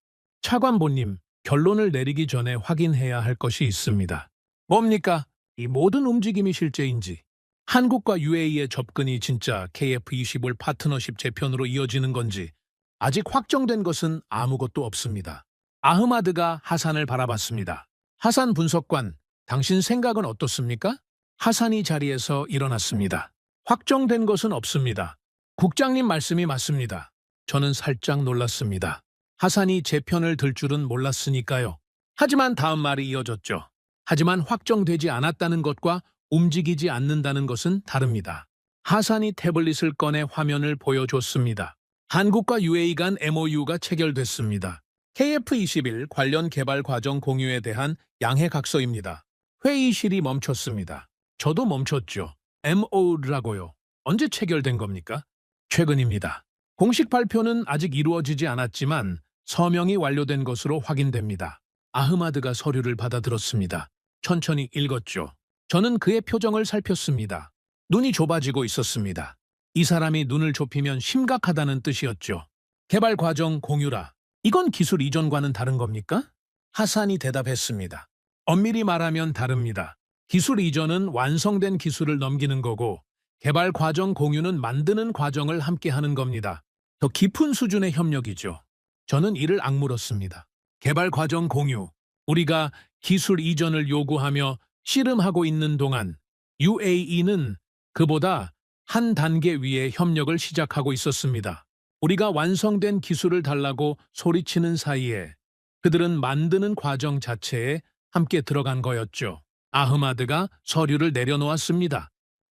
차관보님, 결론을 내리기 전에 확인해야 할 것이 있습니다. 뭡니까? 이 모든 움직임이 실제인지. 한국과 UAE의 접근이 진짜 KF-21 파트너십 재편으로 이어지는 건지 아직 확정된 것은 아무것도 없습니다. 아흐마드가 하산을 바라봤습니다. 하산 분석관, 당신 생각은 어떻습니까? 하산이 자리에서 일어났습니다. 확정된 것은 없습니다. 국장님 말씀이 맞습니다. 저는 살짝 놀랐습니다. 하산이 제 편을 들 줄은 몰랐으니까요. 하지만 다음 말이 이어졌죠. 하지만 확정되지 않았다는 것과 움직이지 않는다는 것은 다릅니다. 하산이 태블릿을 꺼내 화면을 보여줬습니다. 한국과 UAE 간 MOU가 체결됐습니다. KF-21 관련 개발 과정 공유에 대한 양해각서입니다. 회의실이 멈췄습니다. 저도 멈췄죠. MOU라고요. 언제 체결된 겁니까? 최근입니다. 공식 발표는 아직 이루어지지 않았지만 서명이 완료된 것으로 확인됩니다. 아흐마드가 서류를 받아들었습니다. 천천히 읽었죠. 저는 그의 표정을 살폈습니다. 눈이 좁아지고 있었습니다. 이 사람이 눈을 좁히면 심각하다는 뜻이었죠. 개발 과정 공유라. 이건 기술 이전과는 다른 겁니까? 하산이 대답했습니다. 엄밀히 말하면 다릅니다. 기술 이전은 완성된 기술을 넘기는 거고 개발 과정 공유는 만드는 과정을 함께 하는 겁니다. 더 깊은 수준의 협력이죠. 저는 이를 악물었습니다. 개발 과정 공유. 우리가 기술 이전을 요구하며 씨름하고 있는 동안 UAE는 그보다 한 단계 위에 협력을 시작하고 있었습니다. 우리가 완성된 기술을 달라고 소리치는 사이에 그들은 만드는 과정 자체에 함께 들어간 거였죠. 아흐마드가 서류를 내려놓았습니다.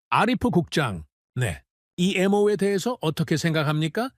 아리프 국장, 네. 이 MO에 대해서 어떻게 생각합니까?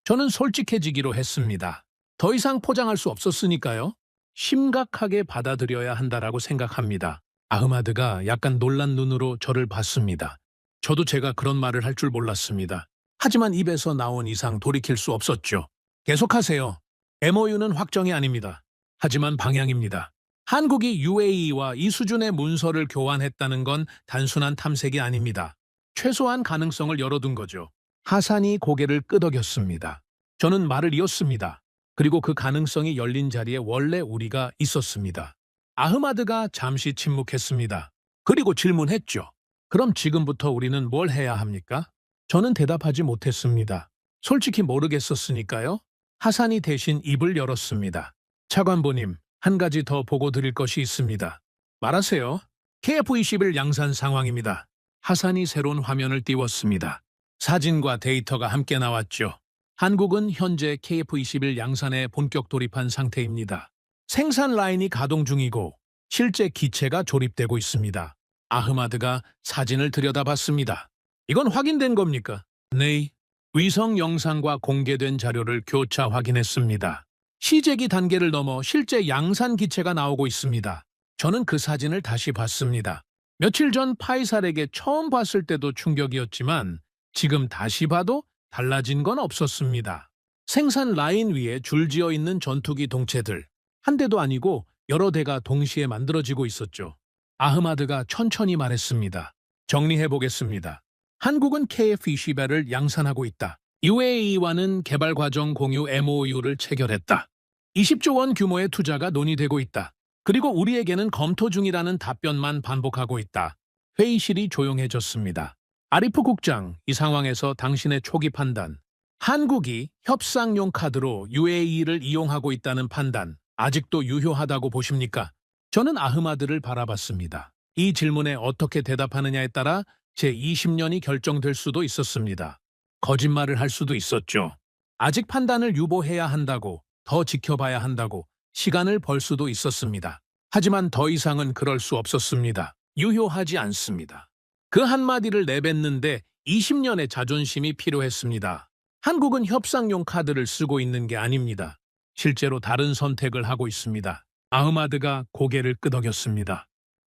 저는 솔직해지기로 했습니다. 더 이상 포장할 수 없었으니까요. 심각하게 받아들여야 한다라고 생각합니다. 아흐마드가 약간 놀란 눈으로 저를 봤습니다. 저도 제가 그런 말을 할 줄 몰랐습니다. 하지만 입에서 나온 이상 돌이킬 수 없었죠. 계속하세요. MOU는 확정이 아닙니다. 하지만 방향입니다. 한국이 UAE와 이 수준의 문서를 교환했다는 건 단순한 탐색이 아닙니다. 최소한 가능성을 열어둔 거죠. 하산이 고개를 끄덕였습니다. 저는 말을 이었습니다. 그리고 그 가능성이 열린 자리에 원래 우리가 있었습니다. 아흐마드가 잠시 침묵했습니다. 그리고 질문했죠. 그럼 지금부터 우리는 뭘 해야 합니까? 저는 대답하지 못했습니다. 솔직히 모르겠었으니까요. 하산이 대신 입을 열었습니다. 차관보님, 한 가지 더 보고 드릴 것이 있습니다. 말하세요. KF-21 양산 상황입니다. 하산이 새로운 화면을 띄웠습니다. 사진과 데이터가 함께 나왔죠. 한국은 현재 KF-21 양산에 본격 돌입한 상태입니다. 생산 라인이 가동 중이고 실제 기체가 조립되고 있습니다. 아흐마드가 사진을 들여다봤습니다. 이건 확인된 겁니까? 네. 위성 영상과 공개된 자료를 교차 확인했습니다. 시제기 단계를 넘어 실제 양산 기체가 나오고 있습니다. 저는 그 사진을 다시 봤습니다. 며칠 전 파이살에게 처음 봤을 때도 충격이었지만 지금 다시 봐도 달라진 건 없었습니다. 생산 라인 위에 줄지어 있는 전투기 동체들. 한 대도 아니고 여러 대가 동시에 만들어지고 있었죠. 아흐마드가 천천히 말했습니다. 정리해보겠습니다. 한국은 KF-21을 양산하고 있다. UAE와는 개발 과정 공유 MOU를 체결했다. 20조 원 규모의 투자가 논의되고 있다. 그리고 우리에게는 검토 중이라는 답변만 반복하고 있다. 회의실이 조용해졌습니다. 아리프 국장, 이 상황에서 당신의 초기 판단, 한국이 협상용 카드로 UAE를 이용하고 있다는 판단, 아직도 유효하다고 보십니까? 저는 아흐마드를 바라봤습니다. 이 질문에 어떻게 대답하느냐에 따라 제 20년이 결정될 수도 있었습니다. 거짓말을 할 수도 있었죠. 아직 판단을 유보해야 한다고, 더 지켜봐야 한다고 시간을 벌 수도 있었습니다. 하지만 더 이상은 그럴 수 없었습니다. 유효하지 않습니다. 그 한마디를 내뱉는데 20년의 자존심이 필요했습니다. 한국은 협상용 카드를 쓰고 있는 게 아닙니다. 실제로 다른 선택을 하고 있습니다. 아흐마드가 고개를 끄덕였습니다.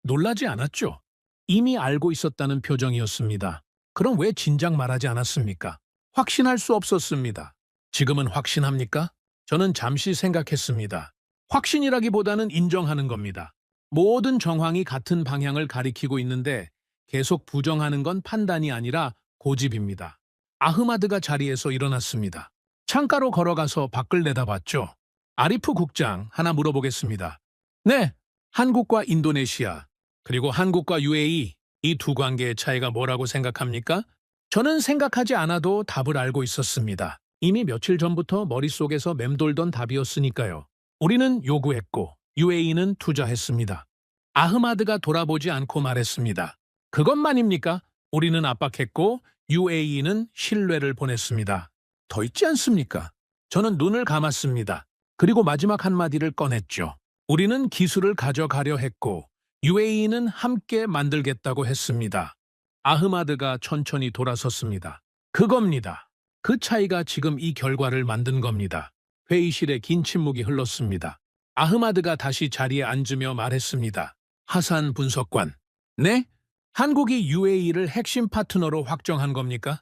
놀라지 않았죠? 이미 알고 있었다는 표정이었습니다. 그럼 왜 진작 말하지 않았습니까? 확신할 수 없었습니다. 지금은 확신합니까? 저는 잠시 생각했습니다. 확신이라기보다는 인정하는 겁니다. 모든 정황이 같은 방향을 가리키고 있는데 계속 부정하는 건 판단이 아니라 고집입니다. 아흐마드가 자리에서 일어났습니다. 창가로 걸어가서 밖을 내다봤죠. 아리프 국장, 하나 물어보겠습니다. 네, 한국과 인도네시아, 그리고 한국과 UAE, 이 두 관계의 차이가 뭐라고 생각합니까? 저는 생각하지 않아도 답을 알고 있었습니다. 이미 며칠 전부터 머릿속에서 맴돌던 답이었으니까요. 우리는 요구했고 UAE는 투자했습니다. 아흐마드가 돌아보지 않고 말했습니다. 그것만입니까? 우리는 압박했고 UAE는 신뢰를 보냈습니다. 더 있지 않습니까? 저는 눈을 감았습니다. 그리고 마지막 한마디를 꺼냈죠. 우리는 기술을 가져가려 했고 UAE는 함께 만들겠다고 했습니다. 아흐마드가 천천히 돌아섰습니다. 그겁니다. 그 차이가 지금 이 결과를 만든 겁니다. 회의실에 긴 침묵이 흘렀습니다. 아흐마드가 다시 자리에 앉으며 말했습니다. 하산 분석관. 네? 한국이 UAE를 핵심 파트너로 확정한 겁니까?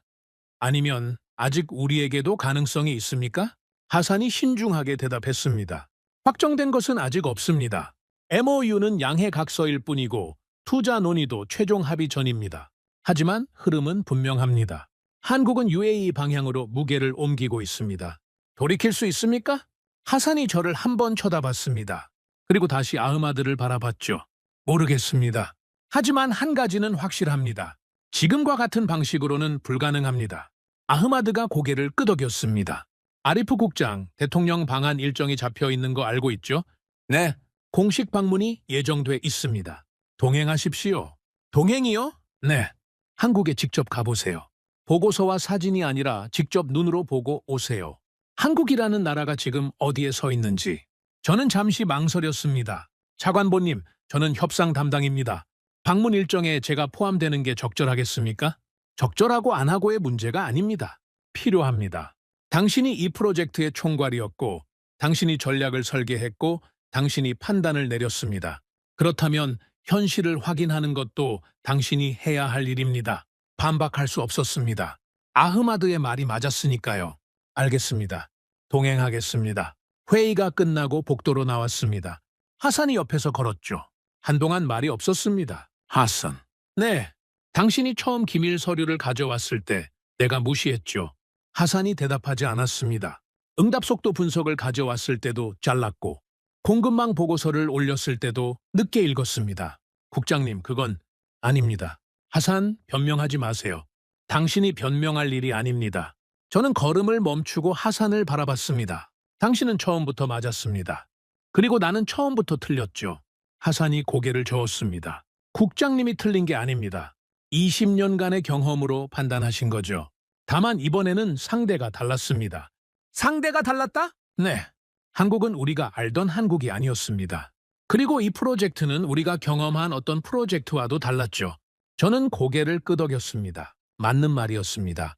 아니면 아직 우리에게도 가능성이 있습니까? 하산이 신중하게 대답했습니다. 확정된 것은 아직 없습니다. MOU는 양해각서일 뿐이고 투자 논의도 최종 합의 전입니다. 하지만 흐름은 분명합니다. 한국은 UAE 방향으로 무게를 옮기고 있습니다. 돌이킬 수 있습니까? 하산이 저를 한번 쳐다봤습니다. 그리고 다시 아흐마드를 바라봤죠. 모르겠습니다. 하지만 한 가지는 확실합니다. 지금과 같은 방식으로는 불가능합니다. 아흐마드가 고개를 끄덕였습니다. 아리프 국장, 대통령 방한 일정이 잡혀 있는 거 알고 있죠? 네, 공식 방문이 예정돼 있습니다. 동행하십시오. 동행이요? 네. 한국에 직접 가보세요. 보고서와 사진이 아니라 직접 눈으로 보고 오세요. 한국이라는 나라가 지금 어디에 서 있는지. 저는 잠시 망설였습니다. 차관보님, 저는 협상 담당입니다. 방문 일정에 제가 포함되는 게 적절하겠습니까? 적절하고 안 하고의 문제가 아닙니다. 필요합니다. 당신이 이 프로젝트의 총괄이었고, 당신이 전략을 설계했고, 당신이 판단을 내렸습니다. 그렇다면 현실을 확인하는 것도 당신이 해야 할 일입니다. 반박할 수 없었습니다. 아흐마드의 말이 맞았으니까요. 알겠습니다. 동행하겠습니다. 회의가 끝나고 복도로 나왔습니다. 하산이 옆에서 걸었죠. 한동안 말이 없었습니다. 하산. 네, 당신이 처음 기밀 서류를 가져왔을 때 내가 무시했죠. 하산이 대답하지 않았습니다. 응답 속도 분석을 가져왔을 때도 잘랐고 공급망 보고서를 올렸을 때도 늦게 읽었습니다. 국장님, 그건 아닙니다. 하산, 변명하지 마세요. 당신이 변명할 일이 아닙니다. 저는 걸음을 멈추고 하산을 바라봤습니다. 당신은 처음부터 맞았습니다. 그리고 나는 처음부터 틀렸죠. 하산이 고개를 저었습니다. 국장님이 틀린 게 아닙니다. 20년간의 경험으로 판단하신 거죠. 다만 이번에는 상대가 달랐습니다. 상대가 달랐다? 네. 한국은 우리가 알던 한국이 아니었습니다. 그리고 이 프로젝트는 우리가 경험한 어떤 프로젝트와도 달랐죠. 저는 고개를 끄덕였습니다. 맞는 말이었습니다.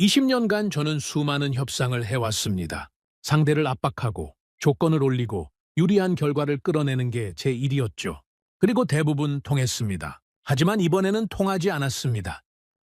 20년간 저는 수많은 협상을 해왔습니다. 상대를 압박하고 조건을 올리고 유리한 결과를 끌어내는 게 제 일이었죠. 그리고 대부분 통했습니다. 하지만 이번에는 통하지 않았습니다.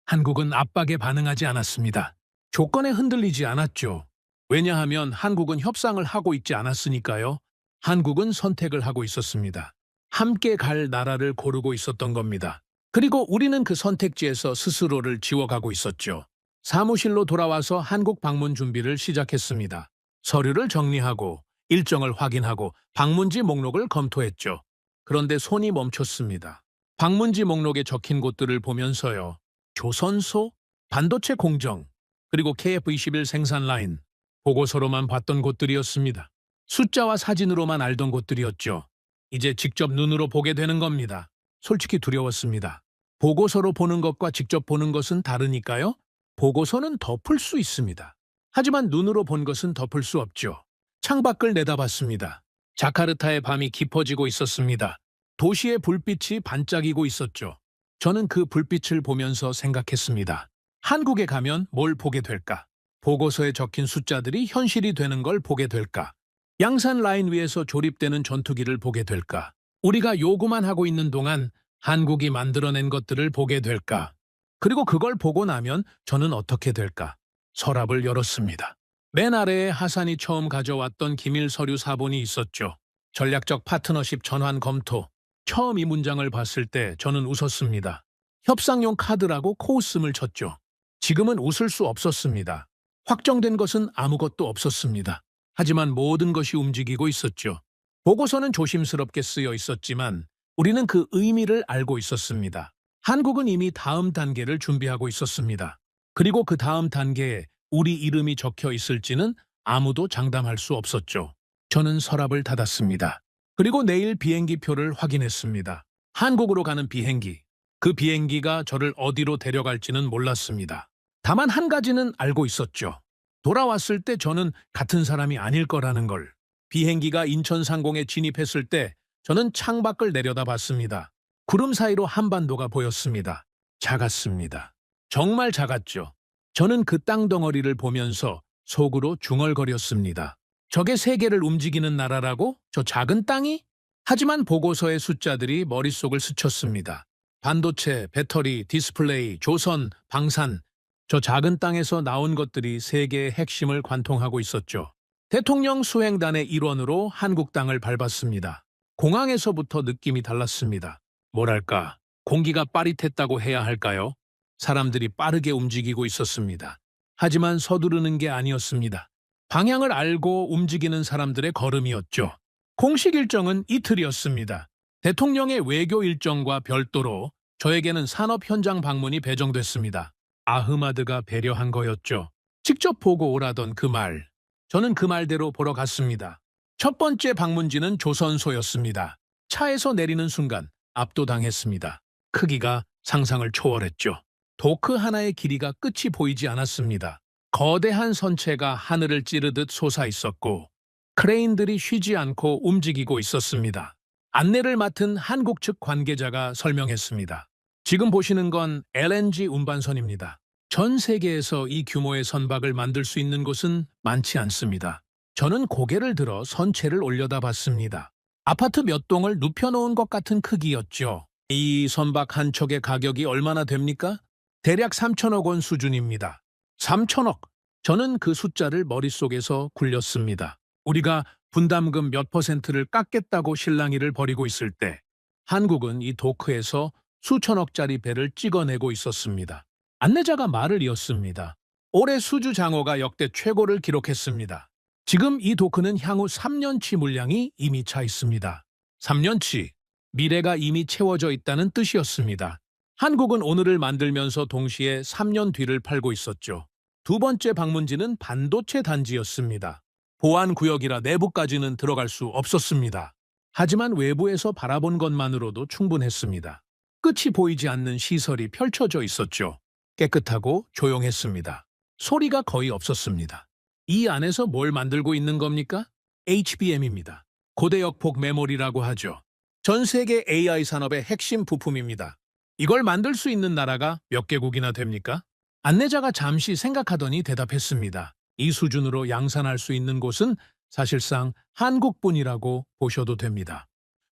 한국은 압박에 반응하지 않았습니다. 조건에 흔들리지 않았죠. 왜냐하면 한국은 협상을 하고 있지 않았으니까요. 한국은 선택을 하고 있었습니다. 함께 갈 나라를 고르고 있었던 겁니다. 그리고 우리는 그 선택지에서 스스로를 지워가고 있었죠. 사무실로 돌아와서 한국 방문 준비를 시작했습니다. 서류를 정리하고 일정을 확인하고 방문지 목록을 검토했죠. 그런데 손이 멈췄습니다. 방문지 목록에 적힌 곳들을 보면서요. 조선소, 반도체 공정, 그리고 KF-21 생산 라인, 보고서로만 봤던 곳들이었습니다. 숫자와 사진으로만 알던 곳들이었죠. 이제 직접 눈으로 보게 되는 겁니다. 솔직히 두려웠습니다. 보고서로 보는 것과 직접 보는 것은 다르니까요. 보고서는 덮을 수 있습니다. 하지만 눈으로 본 것은 덮을 수 없죠. 창밖을 내다봤습니다. 자카르타의 밤이 깊어지고 있었습니다. 도시의 불빛이 반짝이고 있었죠. 저는 그 불빛을 보면서 생각했습니다. 한국에 가면 뭘 보게 될까? 보고서에 적힌 숫자들이 현실이 되는 걸 보게 될까? 양산 라인 위에서 조립되는 전투기를 보게 될까? 우리가 요구만 하고 있는 동안 한국이 만들어낸 것들을 보게 될까? 그리고 그걸 보고 나면 저는 어떻게 될까? 서랍을 열었습니다. 맨 아래에 하산이 처음 가져왔던 기밀 서류 사본이 있었죠. 전략적 파트너십 전환 검토. 처음 이 문장을 봤을 때 저는 웃었습니다. 협상용 카드라고 코웃음을 쳤죠. 지금은 웃을 수 없었습니다. 확정된 것은 아무것도 없었습니다. 하지만 모든 것이 움직이고 있었죠. 보고서는 조심스럽게 쓰여 있었지만 우리는 그 의미를 알고 있었습니다. 한국은 이미 다음 단계를 준비하고 있었습니다. 그리고 그 다음 단계에 우리 이름이 적혀 있을지는 아무도 장담할 수 없었죠. 저는 서랍을 닫았습니다. 그리고 내일 비행기 표를 확인했습니다. 한국으로 가는 비행기. 그 비행기가 저를 어디로 데려갈지는 몰랐습니다. 다만 한 가지는 알고 있었죠. 돌아왔을 때 저는 같은 사람이 아닐 거라는 걸. 비행기가 인천 상공에 진입했을 때 저는 창밖을 내려다봤습니다. 구름 사이로 한반도가 보였습니다. 작았습니다. 정말 작았죠. 저는 그 땅덩어리를 보면서 속으로 중얼거렸습니다. 저게 세계를 움직이는 나라라고? 저 작은 땅이? 하지만 보고서의 숫자들이 머릿속을 스쳤습니다. 반도체, 배터리, 디스플레이, 조선, 방산. 저 작은 땅에서 나온 것들이 세계의 핵심을 관통하고 있었죠. 대통령 수행단의 일원으로 한국 땅을 밟았습니다. 공항에서부터 느낌이 달랐습니다. 뭐랄까, 공기가 빠릿했다고 해야 할까요? 사람들이 빠르게 움직이고 있었습니다. 하지만 서두르는 게 아니었습니다. 방향을 알고 움직이는 사람들의 걸음이었죠. 공식 일정은 이틀이었습니다. 대통령의 외교 일정과 별도로 저에게는 산업 현장 방문이 배정됐습니다. 아흐마드가 배려한 거였죠. 직접 보고 오라던 그 말. 저는 그 말대로 보러 갔습니다. 첫 번째 방문지는 조선소였습니다. 차에서 내리는 순간 압도당했습니다. 크기가 상상을 초월했죠. 도크 하나의 길이가 끝이 보이지 않았습니다. 거대한 선체가 하늘을 찌르듯 솟아 있었고 크레인들이 쉬지 않고 움직이고 있었습니다. 안내를 맡은 한국 측 관계자가 설명했습니다. 지금 보시는 건 LNG 운반선입니다. 전 세계에서 이 규모의 선박을 만들 수 있는 곳은 많지 않습니다. 저는 고개를 들어 선체를 올려다봤습니다. 아파트 몇 동을 눕혀놓은 것 같은 크기였죠. 이 선박 한 척의 가격이 얼마나 됩니까? 대략 3천억 원 수준입니다. 3천억! 저는 그 숫자를 머릿속에서 굴렸습니다. 우리가 분담금 몇 %를 깎겠다고 실랑이를 벌이고 있을 때 한국은 이 도크에서 수천억짜리 배를 찍어내고 있었습니다. 안내자가 말을 이었습니다. 올해 수주 장어가 역대 최고를 기록했습니다. 지금 이 도크는 향후 3년치 물량이 이미 차 있습니다. 3년치, 미래가 이미 채워져 있다는 뜻이었습니다. 한국은 오늘을 만들면서 동시에 3년 뒤를 팔고 있었죠. 두 번째 방문지는 반도체 단지였습니다. 보안구역이라 내부까지는 들어갈 수 없었습니다. 하지만 외부에서 바라본 것만으로도 충분했습니다. 끝이 보이지 않는 시설이 펼쳐져 있었죠. 깨끗하고 조용했습니다. 소리가 거의 없었습니다. 이 안에서 뭘 만들고 있는 겁니까? HBM입니다. 고대역폭 메모리라고 하죠. 전 세계 AI 산업의 핵심 부품입니다. 이걸 만들 수 있는 나라가 몇 개국이나 됩니까? 안내자가 잠시 생각하더니 대답했습니다. 이 수준으로 양산할 수 있는 곳은 사실상 한국뿐이라고 보셔도 됩니다.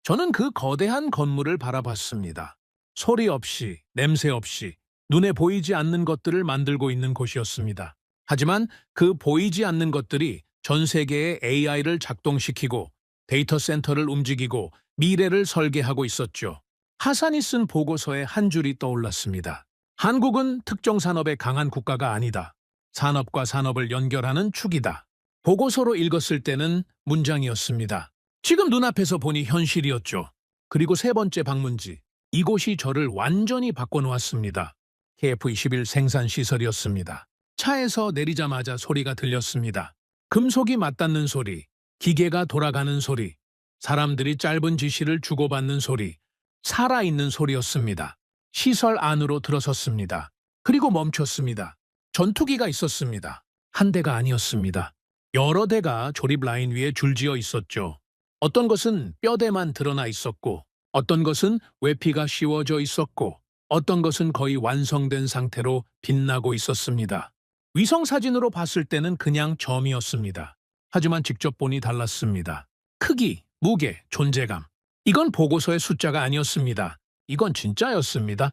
저는 그 거대한 건물을 바라봤습니다. 소리 없이, 냄새 없이, 눈에 보이지 않는 것들을 만들고 있는 곳이었습니다. 하지만 그 보이지 않는 것들이 전 세계의 AI를 작동시키고 데이터 센터를 움직이고 미래를 설계하고 있었죠. 하산이 쓴 보고서에 한 줄이 떠올랐습니다. 한국은 특정 산업의 강한 국가가 아니다. 산업과 산업을 연결하는 축이다. 보고서로 읽었을 때는 문장이었습니다. 지금 눈앞에서 보니 현실이었죠. 그리고 세 번째 방문지. 이곳이 저를 완전히 바꿔놓았습니다. KF-21 생산시설이었습니다. 차에서 내리자마자 소리가 들렸습니다. 금속이 맞닿는 소리, 기계가 돌아가는 소리, 사람들이 짧은 지시를 주고받는 소리, 살아있는 소리였습니다. 시설 안으로 들어섰습니다. 그리고 멈췄습니다. 전투기가 있었습니다. 한 대가 아니었습니다. 여러 대가 조립 라인 위에 줄지어 있었죠. 어떤 것은 뼈대만 드러나 있었고, 어떤 것은 외피가 씌워져 있었고, 어떤 것은 거의 완성된 상태로 빛나고 있었습니다. 위성 사진으로 봤을 때는 그냥 점이었습니다. 하지만 직접 보니 달랐습니다. 크기, 무게, 존재감. 이건 보고서의 숫자가 아니었습니다. 이건 진짜였습니다.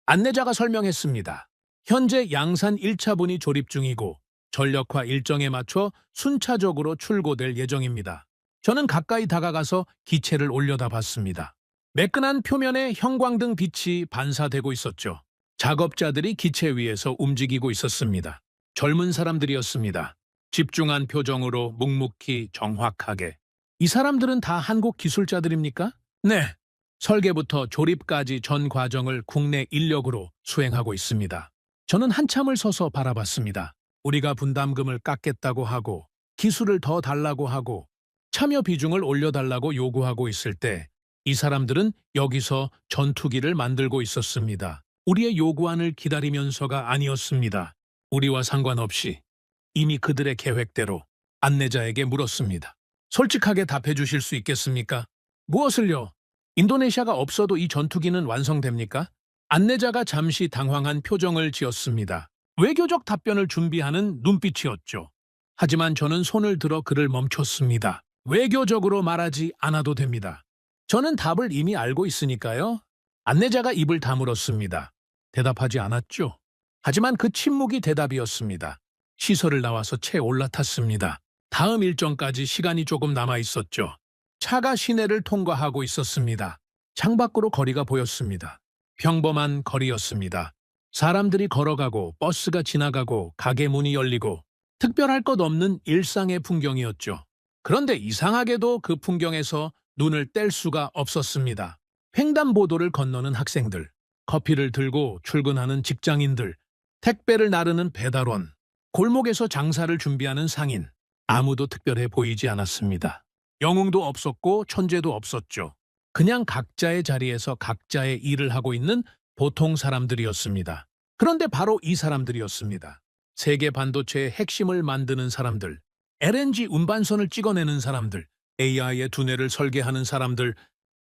안내자가 설명했습니다. 현재 양산 1차분이 조립 중이고 전력화 일정에 맞춰 순차적으로 출고될 예정입니다. 저는 가까이 다가가서 기체를 올려다봤습니다. 매끈한 표면에 형광등 빛이 반사되고 있었죠. 작업자들이 기체 위에서 움직이고 있었습니다. 젊은 사람들이었습니다. 집중한 표정으로 묵묵히 정확하게. 이 사람들은 다 한국 기술자들입니까? 네. 설계부터 조립까지 전 과정을 국내 인력으로 수행하고 있습니다. 저는 한참을 서서 바라봤습니다. 우리가 분담금을 깎겠다고 하고 기술을 더 달라고 하고 참여 비중을 올려달라고 요구하고 있을 때 이 사람들은 여기서 전투기를 만들고 있었습니다. 우리의 요구안을 기다리면서가 아니었습니다. 우리와 상관없이 이미 그들의 계획대로. 안내자에게 물었습니다. 솔직하게 답해 주실 수 있겠습니까? 무엇을요? 인도네시아가 없어도 이 전투기는 완성됩니까? 안내자가 잠시 당황한 표정을 지었습니다. 외교적 답변을 준비하는 눈빛이었죠. 하지만 저는 손을 들어 그를 멈췄습니다. 외교적으로 말하지 않아도 됩니다. 저는 답을 이미 알고 있으니까요. 안내자가 입을 다물었습니다. 대답하지 않았죠. 하지만 그 침묵이 대답이었습니다. 시설을 나와서 채 올라탔습니다. 다음 일정까지 시간이 조금 남아 있었죠. 차가 시내를 통과하고 있었습니다. 창밖으로 거리가 보였습니다. 평범한 거리였습니다. 사람들이 걸어가고 버스가 지나가고 가게 문이 열리고 특별할 것 없는 일상의 풍경이었죠. 그런데 이상하게도 그 풍경에서 눈을 뗄 수가 없었습니다. 횡단보도를 건너는 학생들, 커피를 들고 출근하는 직장인들, 택배를 나르는 배달원, 골목에서 장사를 준비하는 상인. 아무도 특별해 보이지 않았습니다. 영웅도 없었고 천재도 없었죠. 그냥 각자의 자리에서 각자의 일을 하고 있는 보통 사람들이었습니다. 그런데 바로 이 사람들이었습니다. 세계 반도체의 핵심을 만드는 사람들, LNG 운반선을 찍어내는 사람들, AI의 두뇌를 설계하는 사람들,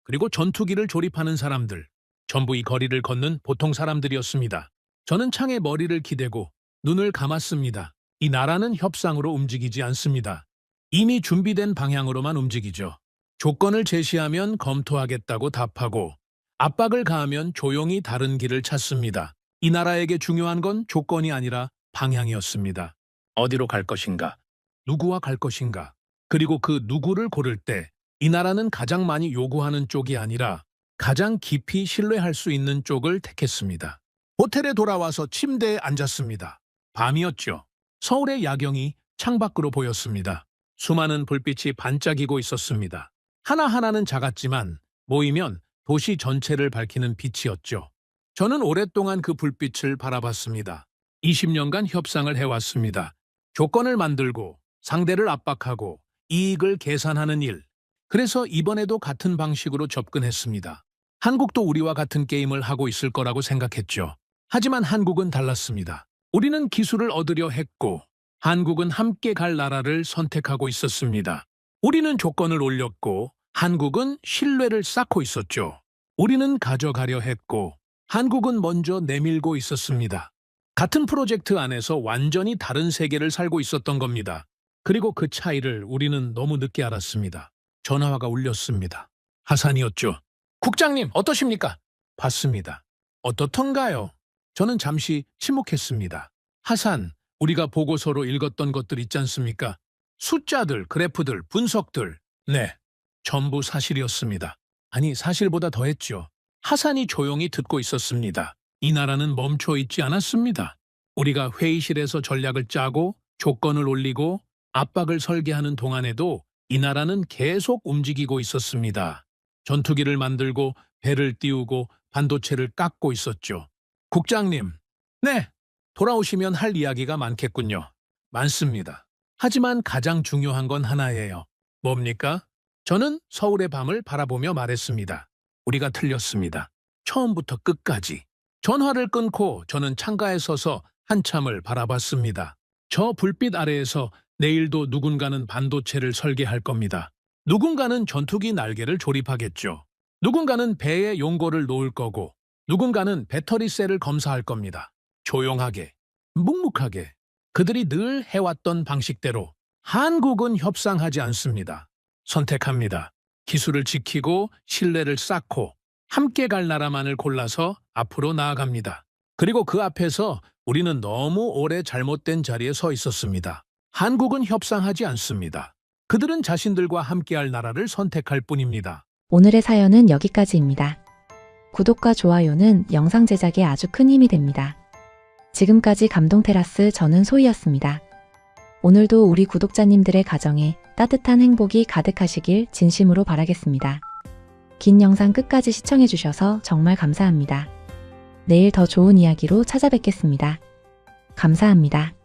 그리고 전투기를 조립하는 사람들, 전부 이 거리를 걷는 보통 사람들이었습니다. 저는 창에 머리를 기대고 눈을 감았습니다. 이 나라는 협상으로 움직이지 않습니다. 이미 준비된 방향으로만 움직이죠. 조건을 제시하면 검토하겠다고 답하고 압박을 가하면 조용히 다른 길을 찾습니다. 이 나라에게 중요한 건 조건이 아니라 방향이었습니다. 어디로 갈 것인가? 누구와 갈 것인가? 그리고 그 누구를 고를 때 이 나라는 가장 많이 요구하는 쪽이 아니라 가장 깊이 신뢰할 수 있는 쪽을 택했습니다. 호텔에 돌아와서 침대에 앉았습니다. 밤이었죠. 서울의 야경이 창밖으로 보였습니다. 수많은 불빛이 반짝이고 있었습니다. 하나하나는 작았지만 모이면 도시 전체를 밝히는 빛이었죠. 저는 오랫동안 그 불빛을 바라봤습니다. 20년간 협상을 해왔습니다. 조건을 만들고 상대를 압박하고 이익을 계산하는 일. 그래서 이번에도 같은 방식으로 접근했습니다. 한국도 우리와 같은 게임을 하고 있을 거라고 생각했죠. 하지만 한국은 달랐습니다. 우리는 기술을 얻으려 했고 한국은 함께 갈 나라를 선택하고 있었습니다. 우리는 조건을 올렸고 한국은 신뢰를 쌓고 있었죠. 우리는 가져가려 했고 한국은 먼저 내밀고 있었습니다. 같은 프로젝트 안에서 완전히 다른 세계를 살고 있었던 겁니다. 그리고 그 차이를 우리는 너무 늦게 알았습니다. 전화가 울렸습니다. 하산이었죠. 국장님, 어떠십니까? 봤습니다. 어떻던가요? 저는 잠시 침묵했습니다. 하산, 우리가 보고서로 읽었던 것들 있지 않습니까? 숫자들, 그래프들, 분석들. 네, 전부 사실이었습니다. 아니, 사실보다 더했죠. 하산이 조용히 듣고 있었습니다. 이 나라는 멈춰 있지 않았습니다. 우리가 회의실에서 전략을 짜고 조건을 올리고 압박을 설계하는 동안에도 이 나라는 계속 움직이고 있었습니다. 전투기를 만들고 배를 띄우고 반도체를 깎고 있었죠. 국장님, 네, 돌아오시면 할 이야기가 많겠군요. 많습니다. 하지만 가장 중요한 건 하나예요. 뭡니까? 저는 서울의 밤을 바라보며 말했습니다. 우리가 틀렸습니다. 처음부터 끝까지. 전화를 끊고 저는 창가에 서서 한참을 바라봤습니다. 저 불빛 아래에서 내일도 누군가는 반도체를 설계할 겁니다. 누군가는 전투기 날개를 조립하겠죠. 누군가는 배에 용고를 놓을 거고, 누군가는 배터리 셀을 검사할 겁니다. 조용하게, 묵묵하게. 그들이 늘 해왔던 방식대로 한국은 협상하지 않습니다. 선택합니다. 기술을 지키고 신뢰를 쌓고 함께 갈 나라만을 골라서 앞으로 나아갑니다. 그리고 그 앞에서 우리는 너무 오래 잘못된 자리에 서 있었습니다. 한국은 협상하지 않습니다. 그들은 자신들과 함께할 나라를 선택할 뿐입니다. 오늘의 사연은 여기까지입니다. 구독과 좋아요는 영상 제작에 아주 큰 힘이 됩니다. 지금까지 감동테라스 저는 소희였습니다. 오늘도 우리 구독자님들의 가정에 따뜻한 행복이 가득하시길 진심으로 바라겠습니다. 긴 영상 끝까지 시청해주셔서 정말 감사합니다. 내일 더 좋은 이야기로 찾아뵙겠습니다. 감사합니다.